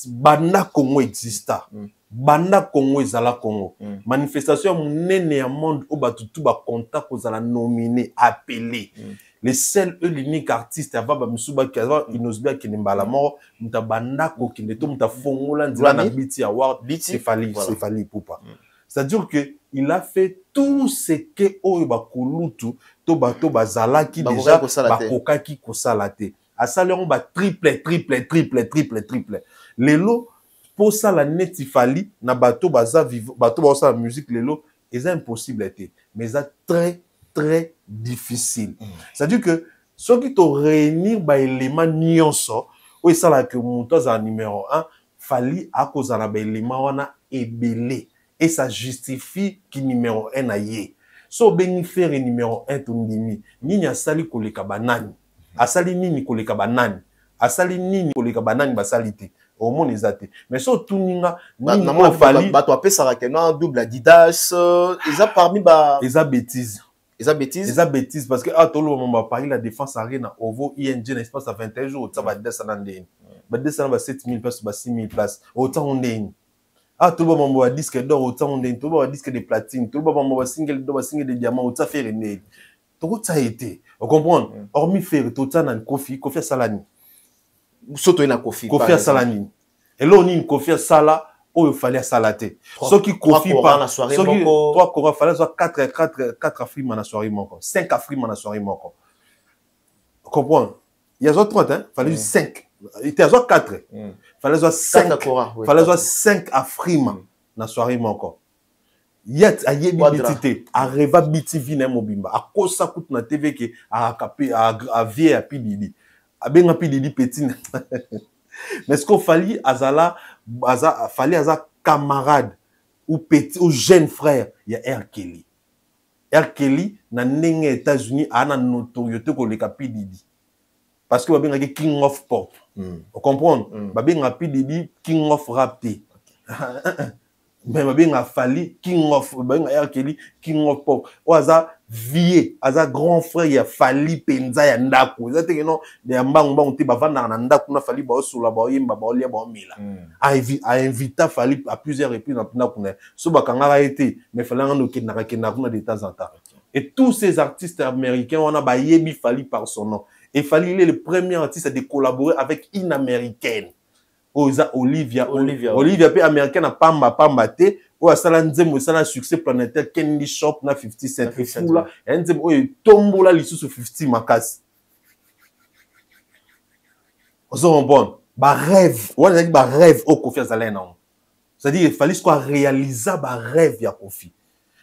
Banda Congo exista. Banda Congo ezala Congo. Manifestation monene ya monde au batutu ba contact kozala nominé, appelé. Les seuls l'unique artiste avant Misuba qui a inosbia qui nembala mort, muta banda ko ki neto muta fongola ndila na BT Award, c'est Fally Poupa. C'est-à-dire que il a fait tout ce que oyo bakulutu to bato bazala qui déjà bakoka ki kosalate. A ça leur ba triple. Les lots pour ça la neti Fally na bato baza vivre bato ba la musique les lots c'est impossible mais c'est très difficile. C'est-à-dire que ceux qui t'ont réunir ba élément nyonso ou ça là que montos en numéro 1 Fally à cause na ba élément wana ebelé et ça justifie qui numéro 1 na yé. So bénéficiaire numéro 1 to ndimi nini asali koleka banani asali nini koleka banani asali nini koleka banani basali te au moins ezate mais so tuninga nini fali bato apesaka ke na double Adidas eza parmi ba eza bêtise eza bêtise parce que atolo mama Paris la défense arena ovo ING na espace à 21 jours ça va descendre ndeni ba descendre ba 7000 places ba 6000 places autant ndeni tout le monde a disque d'or autant ndeni tout le monde a disque de platine tout le monde a single d'or single de diamant autant faire ndeni tout ça a été on comprend hormis faire tout ça dans Kofi Salani soto na Kofi Salani et là on a une Kofi Sala il fallait salater. Ce qui confie pas. Ce qui 3 Cora fallait soit 4 Afriques dans la soirée encore. 5 Afriques dans la soirée encore. Comprends? Il y a 30 hein, fallait 5. Il y a 4. Fallait soit 5. Fallait soit 5 Afriques dans la soirée encore. Yet a yebi bitité, a reva biti vina mobimba. A cause ça coûte na TV qui a capé a vie à pididi. A ben pididi petit. Mais ce qu'il fallait, fallait aza camarade ou petit ou jeune frère, il y a R. Kelly. R. Kelly, na nenge États-Unis, a na notoriété ko le capi Didi. Parce que babenga king of pop. Vous comprenez? Babenga Didi king of rap. Mais babenga fali king of babenga R. Kelly king of pop. O aza vie, aza grand frère ya fali penza ya ndako. Eza te non de mbangba on te bavanda na ndako na fali ba osula ba yimba ba olia ba omila. A invité fali à plusieurs reprises dans ndako na. So bakanga été mais fali ngano kinaka de temps en temps. Et tous ces artistes américains on a ba yebi fali par son nom. Et fali il est le premier artiste à collaborer avec une américaine. Olivia pe américaine na pamba te o asala nzembo sala succès planétaire Candy Shop na 50 Cent fula nzembo o tombola lisusu 50 makasi ozo bon ba rêve wana ba rêve au Kofi Azalena c'est-à-dire il fallait soit réaliser ba rêve ya Kofi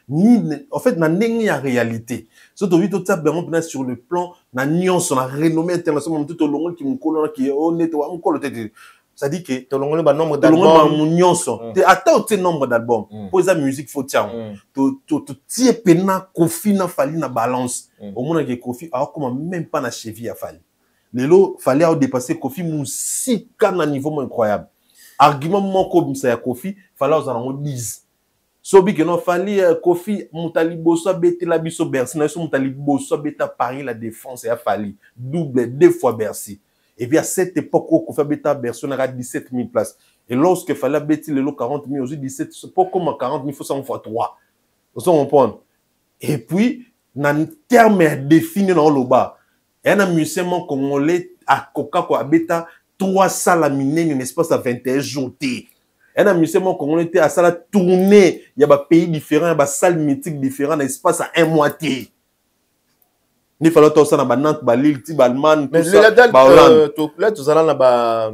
ni en fait na ndenge ya réalité surtout vite tout ça ben sur le plan na nuance na renommée internationale tout au long qui mukolo qui honnête wa mukolo tete. Ça dit que tu as le nombre d'albums. Tu as le nombre d'albums. Pour la musique, il faut tiens. Tu es pena Kofi na fali na balance. Au moins que Kofi a même pas na cheville à fali. Les lots fallait dépasser Kofi musika na niveau incroyable. Argument mon comme ça ya Kofi fallait aux en 10. Sobi que non fallait Kofi mutalibo so bete la biso Bercy na so mutalibo so beta Paris la défense ya fali double 2 fois Bercy. Et puis à cette époque, où Kofi Beta Bercy a 17 000 places. Et lorsque il fallait bêter le lot 40 000, aujourd'hui 17 000, pas comme 40 000, il faut 100 fois 3. Vous comprenez? Et puis, dans le terme défini dans le bas, il y a un musicien congolais à Coca Beta 3 salles à miner dans l'espace à 21 jours. Il y a un musicien congolais à salle tournée, il y a des pays différents, il y a des salles mythiques différentes, dans l'espace à 1 mois. Il fallait tout ça dans Nantes, Lille, Tibalman, tout ça. Là, tout ça dans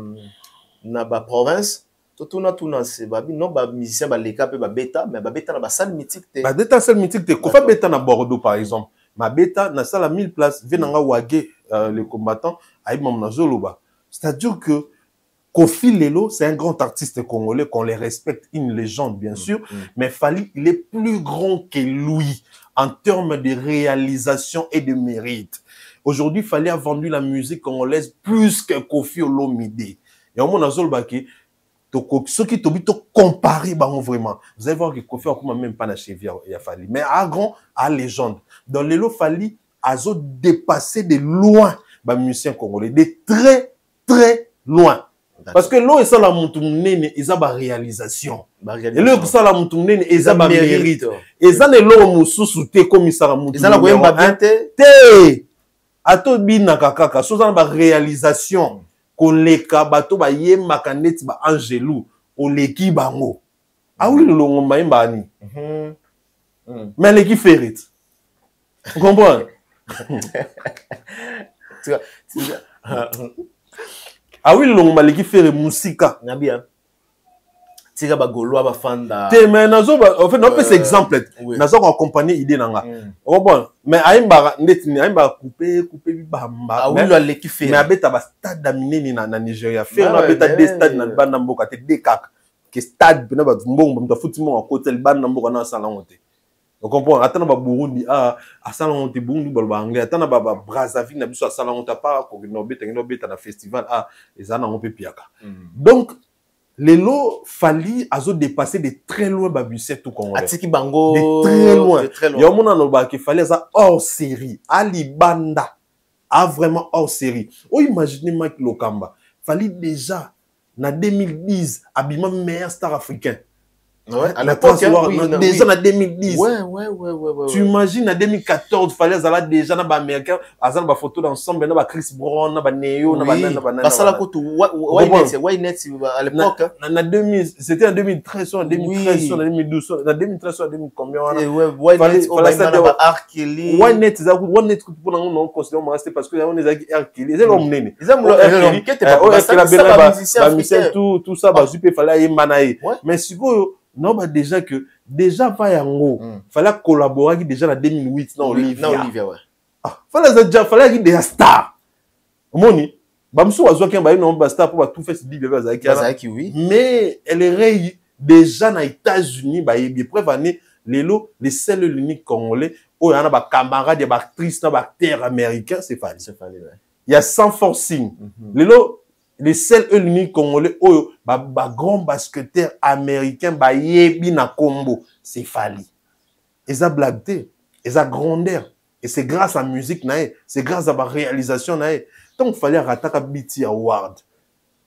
la province. Tout na c'est non ba musicien ba leka pe ba beta mais ba beta na ba salle mythique te. Ba beta salle mythique te. Kofa beta na Bordeaux par exemple. Ma beta na salle à 1000 places, venanga wage les combattants aïe mam na zoloba. C'est-à-dire que Kofi Lelo, c'est un grand artiste congolais qu'on les respecte, une légende bien sûr, mais Fali, il est plus grand que lui en termes de réalisation et de mérite. Aujourd'hui, Fali a vendu la musique congolaise plus que Kofi Olomide. Et au moins, ceux qui t'ont comparé, vraiment, vous allez voir que Kofi a même pas achevé à Fali. Mais à grand, à légende. Dans Lelo, Fali a dépassé de loin les musiciens congolais, de très, très loin. Parce que l'eau est ça la montounene, ils ont la réalisation. Et l'eau est ça la montounene, ils ont la mérite. Et ça n'est l'eau moussou souté comme ils sont la montounene. Ils ont la réalisation. Té! Ato bina kakaka, so ça la réalisation. Koleka bato ba yemba kaneti ba angelou, oleki bango. Ah oui, le longomba yemba ani. Mais l'eki ferrit. Vous comprenez? Ah oui, l'on m'a dit faire musique. Nabia. Tika ba goloa ba fanda. Te mais nazo en fait non c'est exemple. Nazo accompagner idée nanga. Oh bon, mais aimba ndeti aimba couper bamba. Ah oui, le qui fait. Mais abeta ba stade d'aminer na Nigeria. Faire na beta des stades na banda mboka te dekak. Que stade pena ba mbongo mta footimo en côté le banda mboka na salon te. On comprend. Attends, ba Burundi, asala on te Burundi, ba anglais. Attends, ba Brazzaville, na biso asala on ta pas, ko no beta na festival, ezana on peut piaka. Donc, les lots fali azo dépasser de très loin babusset tout congolais. Atiki bango de très loin. Il y a un moment dans qui fallait ça hors série. Ali Banda a vraiment hors série. Oh imaginez Mike Lokamba. Fallait déjà en 2010 habillement meilleur star africain. Ouais, à l'époque, déjà en 2010. Ouais. Tu imagines en 2014, fallait ça déjà dans américain, azan ba photo d'ensemble, na ba Chris Brown, na ba Neo, na ba ça Waynet à l'époque. C'était en 2013 ou en 2013 ou en 2012, en 2013 ou en 2000 combien Waynet pour nous considérer moi c'était parce que on est Kelly, c'est l'homme néné. Tout ça ba super fallait manaï. Mais si non, bah déjà que déjà va yango fallait collaborer déjà en 2008 non Olivia ouais. Fallait déjà star moni bamsou azwa ken ba non ba star pour tout faire ce bibé bazaki oui, mais elle est déjà aux États-Unis ba yebi preuve année les seuls l'unique congolais oh yana ba camarade ya ba actrice na ba acteur américain c'est Fally ouais. Il y a sans forcing les seuls l'unique congolais oh ba grand basketteur américain ba yebi na combo c'est Fally. Et ça blagueté, et ça grandeur, et c'est grâce à la musique nae, c'est grâce à la réalisation nae. Donc fallait rataka BT Award.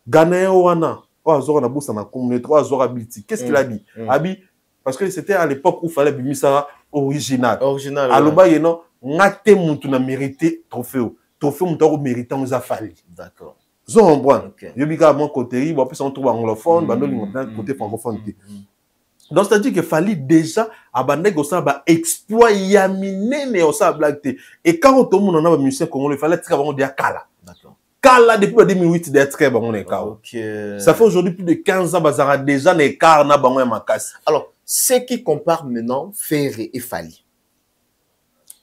Ganae wana, azora na bourse na communauté, azora BT. Qu'est-ce qu'il a dit? Abi parce que c'était à l'époque où fallait bimisa original. Aloba yeno ngate mutu na mérité trophée. Trophée mutu ko méritant nous a Fally. D'accord. Zon bon. Yobika mon côté, bon plus on trouve anglophone, bando lingotan côté francophone. Donc c'est-à-dire que Fally déjà abandonné ça ba exploit yamine mais ça blague. Et quand tout le monde en a musicien congolais, il fallait très bon dire kala. D'accord. Kala depuis 2008 d'être très bon écart. OK. Ça fait aujourd'hui plus de 15 ans bazara déjà l'écart na bango ma casse. Alors, ceux qui comparent maintenant Ferré et Fally.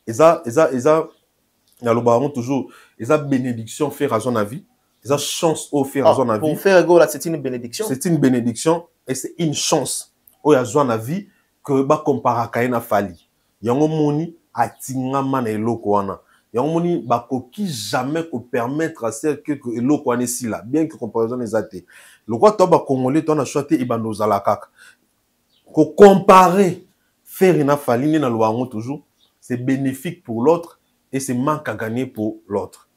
Et ça il y a le baron toujours, ils a bénédiction faire à son avis. Ils a chance au faire à son avis. Pour faire go là, c'est une bénédiction. C'est une bénédiction et c'est une chance. Oh ya zwa na vie que ba compara kaina Fally. Yango moni atinga man eloko wana. Yango moni ba koki jamais ko permettre à celle que eloko wana si là bien que comparaison les athées. Le quoi to ba congolais to na choité ibando za la kaka. Ko comparer faire na Fally ni na loango toujours, c'est bénéfique pour l'autre et c'est manque à gagner pour l'autre.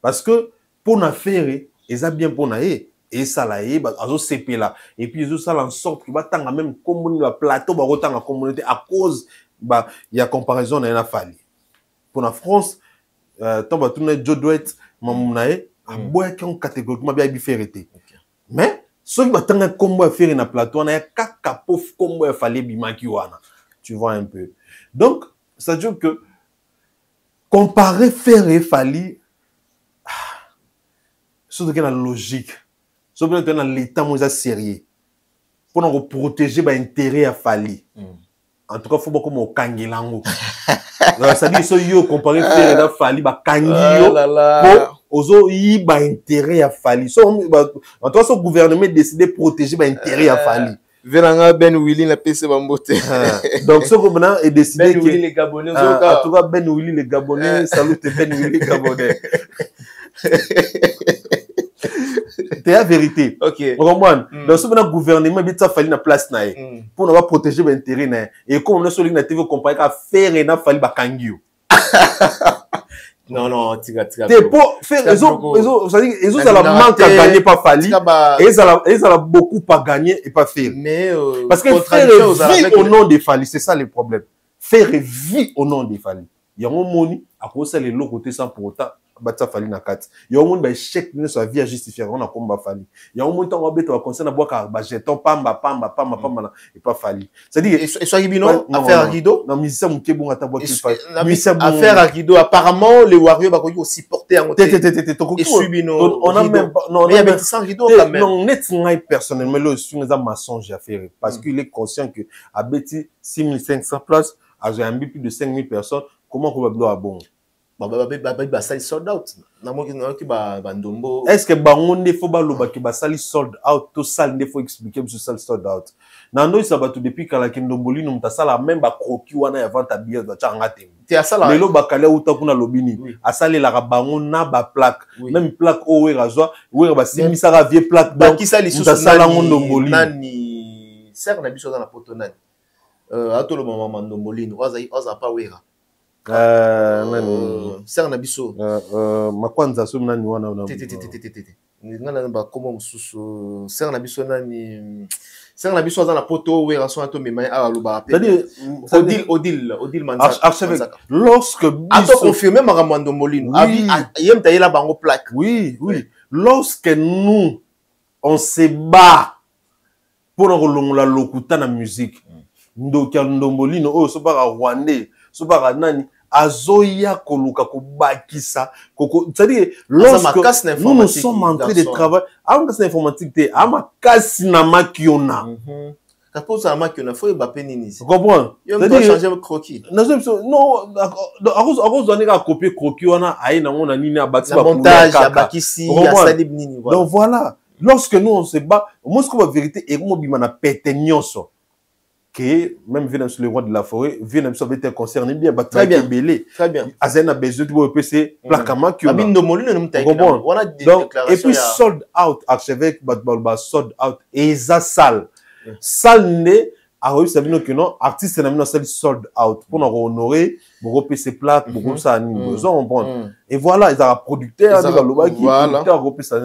Parce que pour na faire et ça bien pour na et ça là azo CP là et puis ils ça en sorte que ba tanga même comme la plateau ba retanga communauté à cause bah il y a comparaison na Fally pour la France tant ba tourner Joe Duet mamunae a boya qui catégoriquement bien biférité mais ceux qui ba tanga combo faire na plateau na kaka pof combo Fally bimaki wana tu vois un peu donc ça veut dire que comparer faire et Fally surtout que la logique. Sauf que dans l'état moins sérieux. Pour nous protéger l'intérêt à Fally. En tout cas, il faut beaucoup de kangilango. C'est-à-dire que si vous comparez à Fally, pour ozo y intérêt à Fally. En tout cas, le gouvernement décidé de protéger l'intérêt à Fally. Venanga Ben Willy la PC Bambote. Donc ce gouvernement est décidé Ben Willy les Gabonais. En tout cas, Ben Willy les Gabonais, salut Ben Willy les Gabonais. C'est la vérité. OK. On comprend. Donc ce gouvernement bit ça Fally na place na pour nous protéger l'intérêt na et comme on a sur la TV comparer à faire na Fally ba kangio. Non, tiga. C'est pour faire ils ont ça la manque à gagner pas Fally et ça a beaucoup pas gagner et pas faire. Mais parce que faire vie au nom de Fally, c'est ça le problème. Faire vie au nom de Fally. Il y a un moni à cause les lots côté sans pour autant battre Fally na kat. Il y a un monde ba chèque de sa vie à justifier on a comme ba Fally. Il y a un monde on va beto concerne boire car ba jeton pamba et pas Fally. C'est-à-dire et soit Ibino affaire à Rido non musicien muke bon ata boire qu'il fasse. Affaire à Rido apparemment les Warriors ba ko supporter en côté. On a même non il y a sans Rido quand même. Non net ngai personnellement le sur les mensonges à faire parce qu'il est conscient que à Betty 6500 places à Jambi plus de 5000 personnes comment on va bloquer bon. basali sold out namoki bandombo. Est-ce que bango nde faut baloba ki basali sold out to sal nde faut expliquer sur sal sold out nando isa batu depuis kala kindombolino mutasala même ba croquis wana ya vente à billets ba changa te te asala lelo bakale uta kuna lobini asali la bango na ba plaque même plaque o we razwa we ba simisa ka vieux plaque donc qui sali sous sala ndombolino nani sert na biso na poto nani atolo mama ndombolino oza pa wera sert na biso makwanza so nani wana ngana ba komo mususu sert na biso nani sert na biso aza na poto wera so ato mema a luba c'est-à-dire Odile Manzaka archevêque lorsque ato confirmer makambo ndombolino abi yemta yela bango plaque oui lorsque nous on se bat pour la lokuta na musique ndombolino o so ba rwandais so ba nani azoya koluka kubakisa c'est-à-dire lorsque nous nous sommes en train de travailler avant que c'est informatique te ama kasi na makiona kapose na makiona faut ba penini tu comprends c'est-à-dire changer croquis non à donner à copier croquis wana ai na ngona nini abati ba montage ya bakisi ya salib nini voilà donc voilà lorsque nous on se bat moi ce que la vérité est mo bima na pete nyonso que même vient sur le roi de la forêt vient sur être concerné bien très bien belé très bien azena besoin de PC placama qui abin ndombolino ne mutaiki on a des déclarations et puis sold out archevêque bat sold out et ça salle ne a réussi à dire que non artiste na mino sold out pour honorer beaucoup PC plaque beaucoup ça ni besoin comprendre et voilà ils ont producteur de baloba qui producteur groupe ça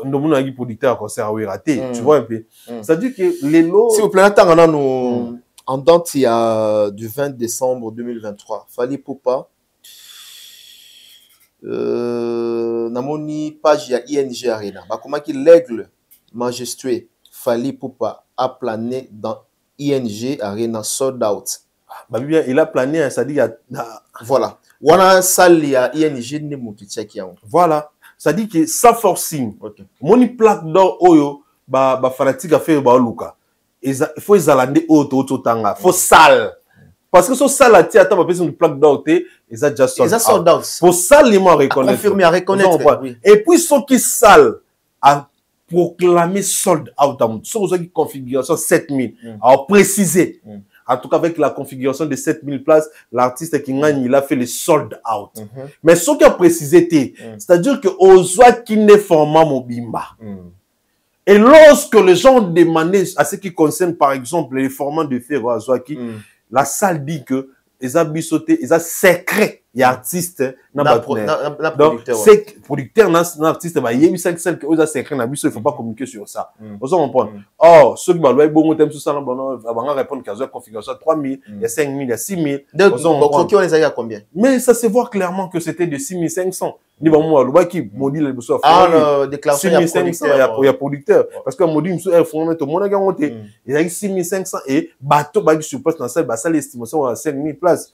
ndomuna qui producteur concert raté tu vois un peu ça dit que les lots s'il vous plaît attends nous en date il y a du 20 décembre 2023 Fally Ipupa namoni page ya ING Arena bakomaki l'aigle majestueux Fally Ipupa a plané dans ING Arena sold out. Bah bien, il a plané, ça dit voilà. Wana sali ya ING ne mutitiaki yango. Voilà. Ça dit que ça forcing. OK. Moni plaque d'or oyo ba fanatique a fait ba luka. Il faut izalande auto tanga. Faut sale. Parce que ce sale a tia ta ba personne de plaque d'or té, ils a déjà sold out. Ils a sold out. Faut salement reconnaître. Confirmer à reconnaître. Oui. Et puis ceux qui sale a proclamer sold out sur une configuration 7000 alors préciser en tout cas avec la configuration de 7000 places l'artiste qui gagne il a fait le sold out mais ce qui a précisé c'est-à-dire que aux oies qui ne format mobimba et lorsque les gens demandaient à ce qui concerne par exemple les formats de fer Oazwaki la salle dit que ils ont bisoté ils ont secret et artiste donc c'est producteur artiste bah il y a 5 celles que ils ont secret na biso il faut pas communiquer sur ça vous comprenez oh ceux qui balou bon thème sur ça là bon avant répondre qu'à configuration 3000 il y a 5000 il y a 6000 donc on les a à combien mais ça se voit clairement que c'était de 6500 ni ba moi le qui modi le besoin déclaration il y a producteur parce que modi monsieur elle fond tout monde a monté il y a 6500 et bateau ba sur place dans cette salle estimation à 5000 places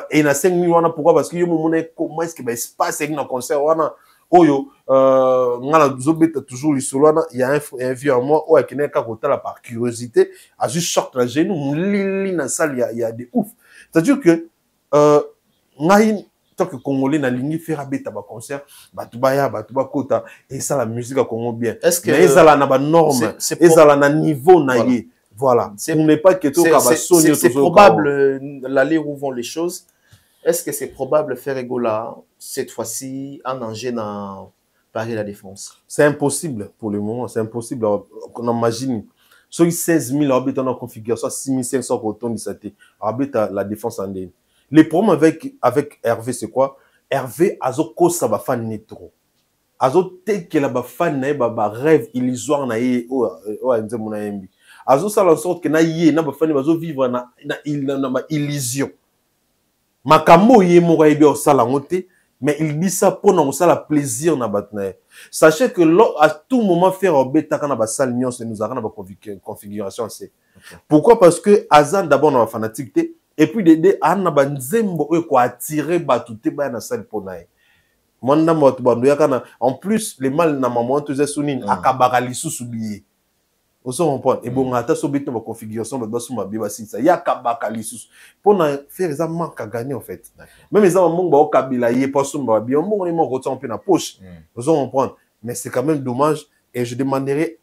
et na 5000 wana pourquoi parce que yo mon comment est-ce que ba espace avec un concert wana oyo ngala zobeta toujours isolana il y a un vieux à moi ou qui n'est qu'à côté là par curiosité a juste sorti la genou lili na salle il y a des ouf c'est-à-dire que ngai tant que congolais na lingi faire beta ba concert batubaya batuba kota et ça la musique à Congo bien est-ce que mais ça la na ba norme et ça la na niveau na yé voilà c'est n'est pas que tout c'est probable l'aller où vont les choses. Est-ce que c'est probable faire Egola cette fois-ci en danger dans Paris la Défense? C'est impossible pour le moment, c'est impossible. On imagine. Sur 16 000 habitants dans la configuration, 6 500 autour de cette habitants la Défense en ligne. Le problème avec Hervé, c'est quoi? Hervé, azo ça va faire netro. Azo tel que la fan na ba rêve illusoire na ye nze mona yembi. Azo ça en sorte que na ye na ba fan bazo vivre na illusion. Makambo yé moko yebi au sala ngote mais il dit ça pour nous ça la plaisir na batna. Sachez que à tout moment faire obeta kana ba salle nyons nous a kana ba configuration c'est. Pourquoi? Parce que Azan d'abord na fanatique et puis de ana ba nzembo ko attirer batute ba na salle ponae. Manda moto bando ya kana en plus les mal na maman tous sunine akabaka lisusu biye. Oso comprendre. Et bon, ata so bit na configuration ba suma bi ba sinsa. Ya kabaka lisusu. Pour na faire ça manque à gagner en fait. Même les hommes ba okabila yé pas suma bi. On bon mo retourner un peu na poche. Oso comprendre. Mais c'est quand même dommage et je demanderai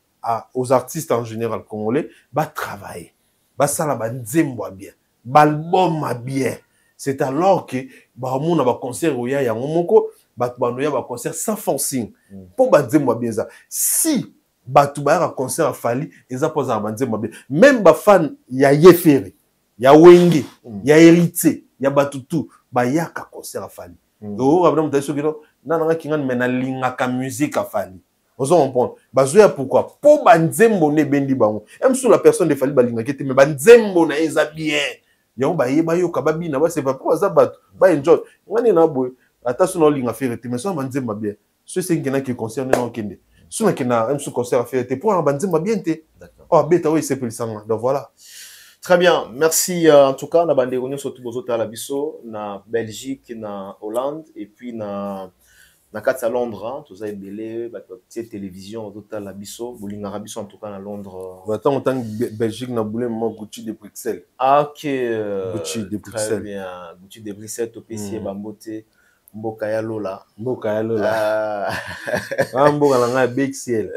aux artistes en général congolais ba travailler. Ba sala ba nzembo bien. Ba album bien. C'est alors que ba mona ba concert oya ya ngomoko ba banoya ba concert sans forcing. Pour ba nzembo bien ça. Si batu ba concert a fali eza poza banzembo bien même ba fan ya Yefere ya Wenge ya Héritier ya batutu ba yaka concert a fali o rabna mutaso kilo nana kinga mena linga ka musique a fali ozo comprendre bazoya pourquoi po banzembo ne bendi bango même sous la personne de fali balinga kete mais banzembo na eza bien yango ba yeba yo ka babina ba c'est pas pour ça batu ba enjoy ngani na boy attention no linga faire te mais so banzembo bien ce c'est ngena qui concerne non kende. Si on a un concert à faire, pour un bandit, bien été. Oh, bêta, oui, c'est plus sang. Donc voilà. Très bien. Merci. En tout cas, on a bandé surtout aux autres à la Bisso, na Belgique, na Hollande, et puis na Katsa Londres, tout ça est belé, petite télévision, aux autres à la Bisso, bowling Arabiso en tout cas à Londres. Attends, en tant que Belgique, na boulé mon Gucci de Bruxelles. Ah, ok. Gucci de Bruxelles. Très bien. Gucci de Bruxelles, au PC, Bambote. Mboka Lola. Mboka Lola. Mboka Langa BXL.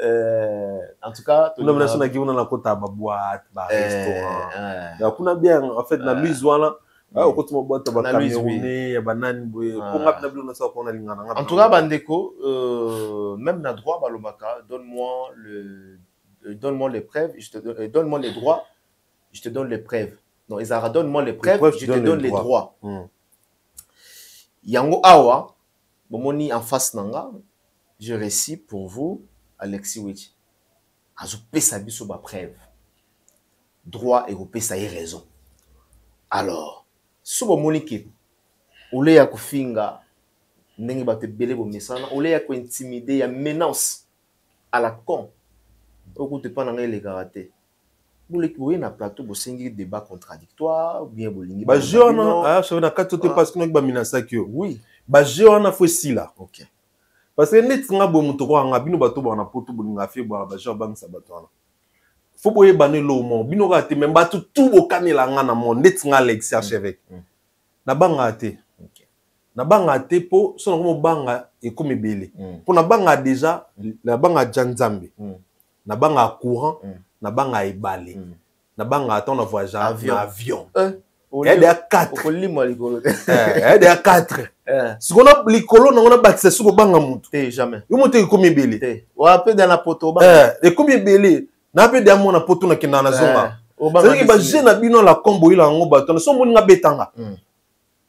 En tout cas, tout le monde a dit qu'on a la côte à boîte, restaurant. Donc on a bien en fait la mise voilà. Au côté de ma boîte, à Camerounais, à banane, en tout cas, Bandeko, même na droit balomaka, donne-moi les preuves, donne-moi les droits, je te donne les preuves. Non, Isara, donne-moi les preuves, je te donne les droits. Yango awa, bomoni en face nanga, je récite pour vous, Alexis Witch. Azo pesa biso ba preuve. Droit et pesa y raison. Alors, si bomoni ke, ole ya kufinga, ndenge ba te belé bo mesana, ole ya ko intimider, ya menace à la con. Oku te pa nanga le karaté. Vous na plateau bo sengi débat contradictoire ou bien bolingi ba jeuna je na katote parce que ba minasa kyo oui ba jeuna faut si là OK parce que net nga bo muto ko nga bino bato ba na poto bolinga fe ba jeuna bang sa bato na faut boye bané lo mo bino ka te même bato tout bo kanela nga na mo net nga Alex archevêque na banga te OK na banga te po so ngo banga e comme belé pour na banga déjà na banga janzambe na banga courant na banga ebale na banga attend na voyage avion et de 4 okolimo likolo et de 4 si on a likolo na on a bâti ce ko banga mutu te jamais yo mutu ko mebele te wa pe dans la poto banga et ko mebele na pe de amona poto na kinana zonga c'est que ba jeune bino la combo ila ngo bato so moni nga betanga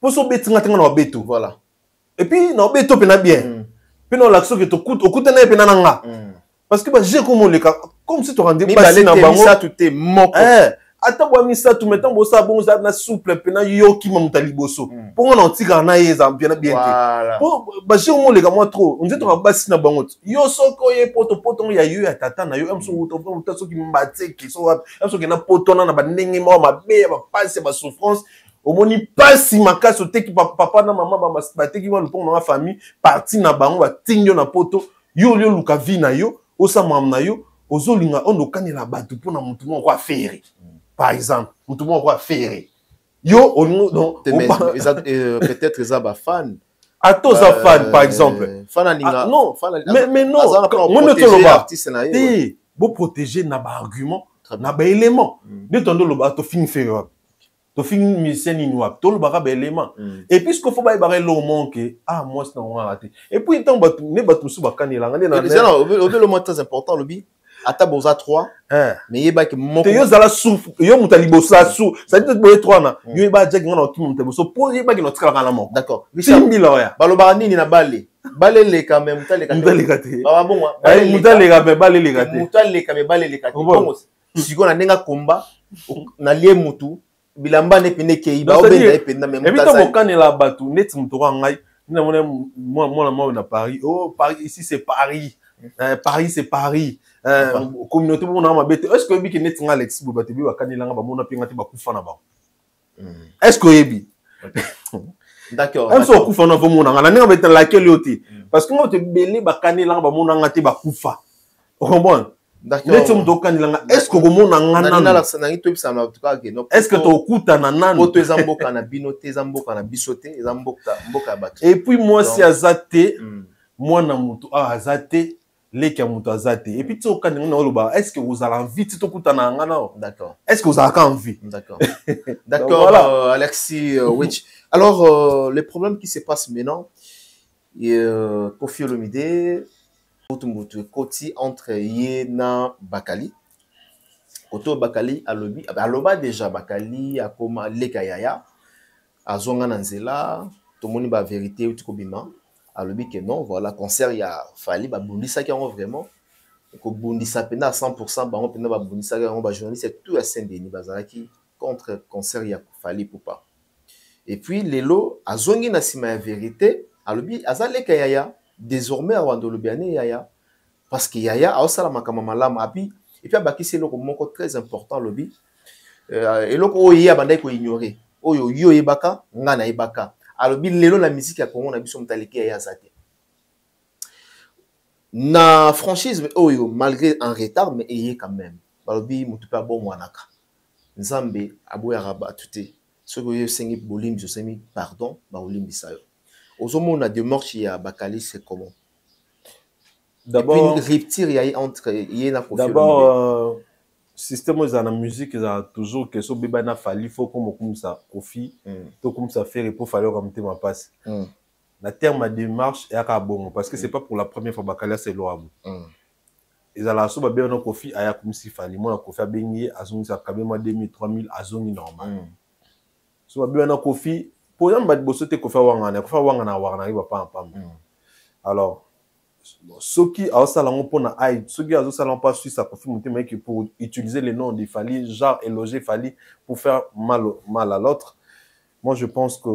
po so betinga tenga na beto voilà et puis na beto pe na bien pe na l'action que to okuta na pe na nga parce que j'ai comme si tu rendais pas si na bango ça tout est moko ata bo misa tu mettons bo ça bon ça na souple pe na yo ki mamuta liboso pour on tika na yeza bien bien pour ba j'ai mo le moi trop on dit to ba si na bango yo soko ye poto ya yo ya tata na yo amso uto so ki mbate ki so amso ki na poto na ba ndenge ma be ba passe ba souffrance omoni pasi makaso te ki papa na maman ba te ki wa le pont na famille parti na bango ba tinyo na poto yo luka vi na yo osa mam na yo ozolinga ondo kanela batu pona mutu mo kwa fere par exemple mutu mo kwa fere yo on peut-être ils ba fan atos a fan par exemple fan aninga non mais non on ne te loba te bo protéger na ba argument na ba élément de tondo loba to fin fere to fin mission inouab to loba ba élément et puis ce qu'il faut ba ba le manque moi c'est non raté et puis tant batu ne batu su ba kanela ngane na le mot très important lobi ata boza 3 mais yeba ki moko te yo zala souffre yo mutali bosa sou ça dit boye 3 na yo ba jeg ngana ki mutali boso pose yeba ki no tkala kana mo d'accord Richard baloba nini na bale le quand même mutali kate ba bon mutali ka be bale le kate mutali ka be bale le kate bon siko na nenga komba na lie mutu bilamba ne pene ke ba obenda ependa même mutali et puis kanela batu net mutu ko ngai na moi na Paris Paris ici c'est Paris Paris c'est Paris communauté mon na mabete est-ce que biki net nga Alexis Bobate bi wakanela nga ba mona pinga te ba kufa na ba est-ce que yebi d'accord même so kufa na mona nga na nga beta laquelle yote parce que nga te belé ba kanela nga ba mona nga te ba kufa on comprend Est-ce que vous est-ce que et puis moi si azate moi na mutu azate les mutu azate et puis est-ce que vous avez envie de d'accord est-ce que vous avez envie d'accord d'accord voilà. Alexis Witch. Alors le problème qui se passe maintenant Koffi Olomide Koti entre Yena Bakali Koto Bakali alobi aloba déjà Bakali akoma lekayaya azonga nanzela tomoni ba vérité utikobima alobi que non voilà concert ya fali ba bundisa ki en vraiment ko bundisa pena à 100% bango pena ba bundisa ki ba journaliste tout à Saint-Denis bazalaki contre concert ya fali poupa et puis lelo azongi na sima ya vérité alobi azalekayaya désormais awando lobiane yaya parce que yaya aosala makama malama api et puis abakisi eloko moko très important lobi eloko oyo abandai ko ignorer oyo yo yebaka nga na yebaka alobi lelo la musique ya Congo na biso mutaleki yaya zate na franchise oyo malgré en retard mais ayé quand même balobi mutu pa bon mwanaka nzambe aboya raba tuté ce que yo sengi bolimbi so semi pardon ba olimbisa yo ozomona démarche ya Bakali c'est comment? D'abord, d'abord, système de la musique, il a toujours que ce bébé n'a fallu, faut comme ça, Koffi, tout comme ça faire pour falloir remonter ma passe. La terme de démarche est à bon, parce que c'est pas pour la première fois Bakali c'est l'homme. Ils ont la somme bien un Koffi à comme si fallait. Moi, Koffi a baigné, à son ça quand même 2000, 3000, à son normal. So bien un Koffi, pour exemple, Koffi Wangana pas en alors. Ceux qui ont salon pour na aide, ceux qui ont salon pas suisse à Koffi monter mais pour utiliser les noms de Fali, genre éloger Fali pour faire mal à l'autre. Moi je pense que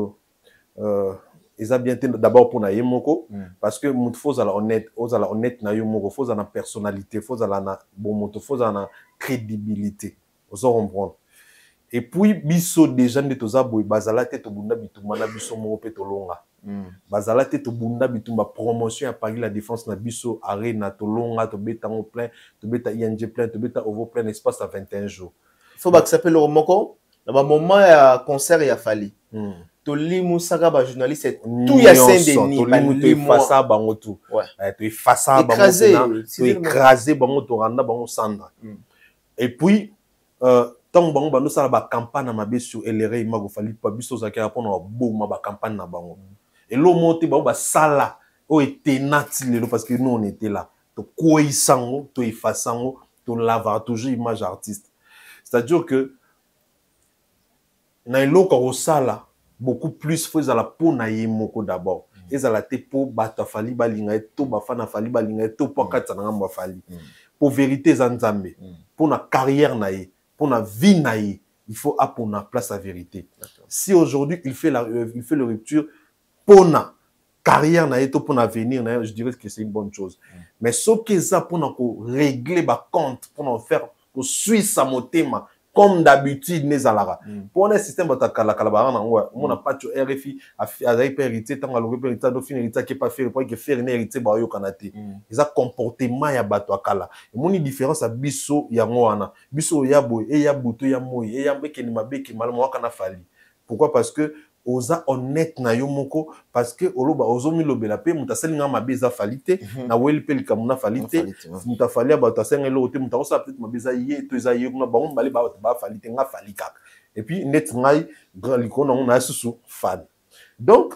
ils ont bien été d'abord pour na yemoko parce que mut faut ala honnête na yemoko, faut na personnalité, faut na bon moto, faut na crédibilité. Vous en comprendre. Et puis biso déjà de toza boy bazala te to bunda bituma na biso mo pe to longa. Bazala te to bunda bitumba promotion à Paris la défense na biso arena to longa to beta en plein to beta ING plein to beta ovo plein espace à 21 jours. Faut que ça s'appelle le moko dans moment ya concert ya Fali. To limu saka ba journaliste tout ya Saint-Denis ba limu face à bango tout. Ouais, to face à bango to écraser bango to randa bango sandra. Et puis tant bango bando sala ba campagne na mabe sur elere imago Fali pa biso zaki répondre au boum ba campagne na bango. Et l'eau monte bango ba sala o était natilelo parce que nous on était là. To koisango, to ifasango, to lava toujours image artiste. C'est-à-dire que na eloko ko sala beaucoup plus faut à la peau na yemoko d'abord. Et à la te po bata Fali balinga to bafana Fali balinga to po katsa na ngamba Fali. Pour vérité zanzambe, pour na carrière na ye, pour na vie na ye, il faut apprendre la place à vérité. Si aujourd'hui il fait le rupture pour na carrière na ye to pour na avenir na ye, je dirais que c'est une bonne chose. Mais ce que ça pour na régler ba compte, pour na faire pour suivre sa motema comme d'habitude les alara. Pour un système batakala kalabara na ngwa, on n'a pas de RFI a hérité tant à l'hérité do fin hérité qui pas faire pour que faire une hérité ba yo kanate. Ils a comportement ya bato akala. Et mon différence à biso ya ngwana. Biso ya boy et ya buto ya moy et ya mbeke ni mabeke mal mo kana Fali. Pourquoi? Parce que oza honnête na yo moko parce que oloba ozomi lobela pe mutaseli nga mabeza falite na weli pe likamuna falite mutafali abato asenga lo te mutakosa peut-être mabeza ye to eza ye kuna bango bali ba falite nga falika et puis net ngai grand likona on a susu fan donc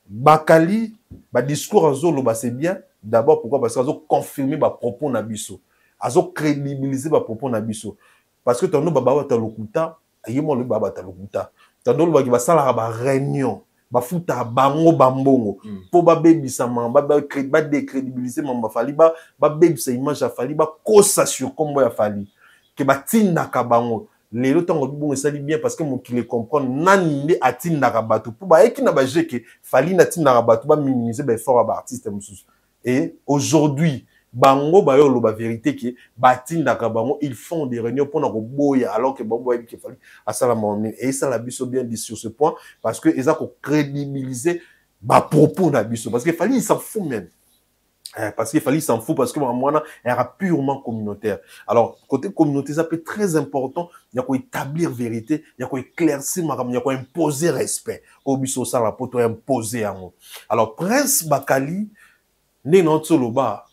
Bakali ba discours azolo ba c'est bien d'abord pourquoi parce que azo confirmer ba propos na biso azo crédibiliser ba propos na biso parce que tano baba ta lokuta ayemo le baba ta lokuta tandolo ba sala ba réunion ba futa bango bambongo pour ba bebisa mamba ba décrédibiliser mamba Fali ba bebisa image ya Fali ba kosa sur kombo ya Fali ke ba tinda ka bango lelo tango bongo sali bien parce que mon qui le comprendre nani ndi atinda ka batu pour ba ekina ba jeke Fali na tinda ka batu ba minimiser ba effort ba artiste mususu et aujourd'hui bango bayo lo ba vérité qui batinda ka bango ils font des réunions pour na boya alors que bango qui Fali à ça la monnaie et ça la biso bien dit sur ce point parce que ils a ko crédibiliser ba propos na biso parce que Fali il s'en fout même Parce qu'il fallait s'en fout parce que moi, elle est purement communautaire. Alors, côté communauté, ça peut être très important. Il y a quoi établir vérité, il y a quoi éclaircir, il y a quoi imposer respect. Au biso ça la poto imposer à moi. Alors, Prince Bakali, né dans Tsoloba,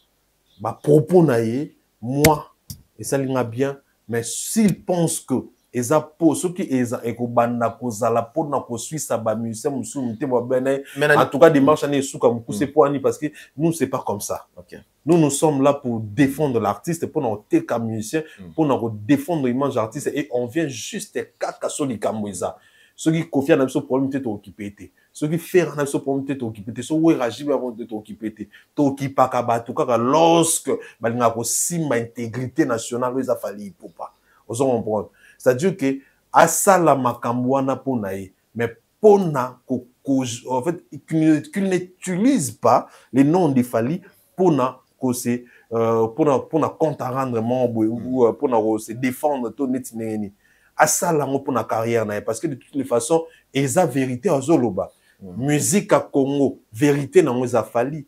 propos naïe, moi, et ça l'ira bien, mais s'il pense que eza po soki eza ekobanda kozala po na kosuisa ba musicien musu mute ba bene en tout cas démarche ane suka mukuse poani parce que nous c'est pas comme ça. Okay. Nous sommes là pour défendre l'artiste, pour nous teka musicien, pour nous défendre l'image artiste et on vient juste kaka soli kamweza. Ceux qui confient dans ce problème t'es occupé té. Ceux qui faire dans ce problème t'es occupé té. Ceux qui réagir avant t'es occupé té. T'occupé ka ba tout cas lorsque balinga ko simba intégrité nationale les a fallu pour pas. Vous comprenez? C'est-à-dire que asala makambwana ponae mais pona en fait qu'il n'utilise pas les noms de Fali pona c'est pour compte à rendre membre ou pour se défendre tout netineni asala ngo pona carrière na parce que de toutes les façons eza vérité azoloba musique à Congo vérité na ngo eza Fali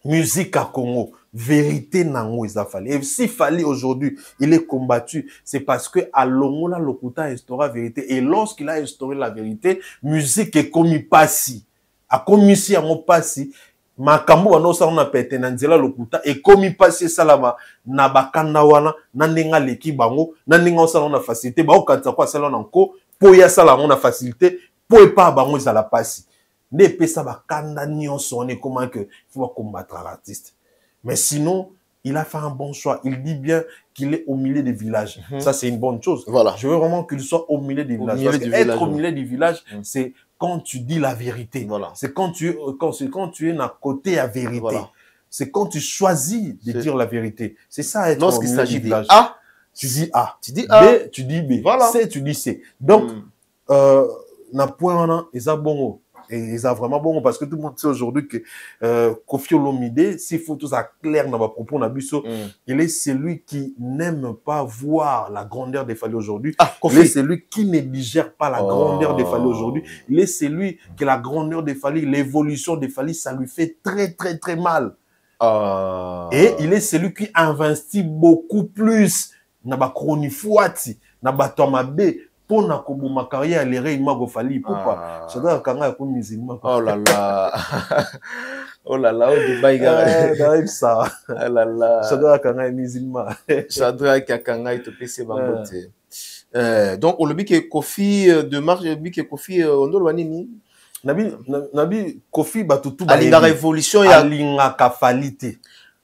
musique à Congo vérité nango eza Fali. Et si Fali aujourd'hui il est combattu, c'est parce que à Longola Lokuta a instauré la vérité. Et lorsqu'il a instauré la vérité, musique est commis passi. A commis si à mon passi, makambo wana sa on a pété nanzela Lokuta et commis passi salama na bakanda wana na ndenga leki bango na ndenga sa on a facilité ba okatsa kwa sala nanko po ya sala on a facilité po e pa bango za la passi. Ne pesa bakanda nyonso on est comment que faut combattre l'artiste. Mais sinon, il a fait un bon choix. Il dit bien qu'il est au milieu des villages. Ça, c'est une bonne chose. Voilà. Je veux vraiment qu'il soit au milieu des villages. Parce qu'être au milieu des villages, c'est quand tu dis la vérité. Voilà. C'est quand tu es à côté à vérité. Voilà. C'est quand tu choisis de dire la vérité. C'est ça, être au milieu des villages. A, tu dis A. Tu dis A. B, tu dis B. Voilà. C, tu dis C. Donc, na point, ils ont bon. Et ils ont vraiment bon parce que tout le monde sait aujourd'hui que Koffi Olomide, s'il faut tout ça clair dans ma propos, il est celui qui n'aime pas voir la grandeur des Fali aujourd'hui. Il est celui qui ne digère pas la grandeur des Fali aujourd'hui. Il est celui que la grandeur des Fali, l'évolution des Fali, ça lui fait très très très mal. Et il est celui qui investit beaucoup plus dans la chronifouati, dans la tomabe. Pour na ma carrière les réellement go Fali pourquoi ça doit kanga pour musulman oh là là oh là là au Dubaï gars ça oh là là ça doit kanga musulman ça doit kanga to pese bangote donc au lobby que Koffi de marche lobby que Koffi ondolo wanini nabi Koffi batutu ba la révolution ya linga ka falite.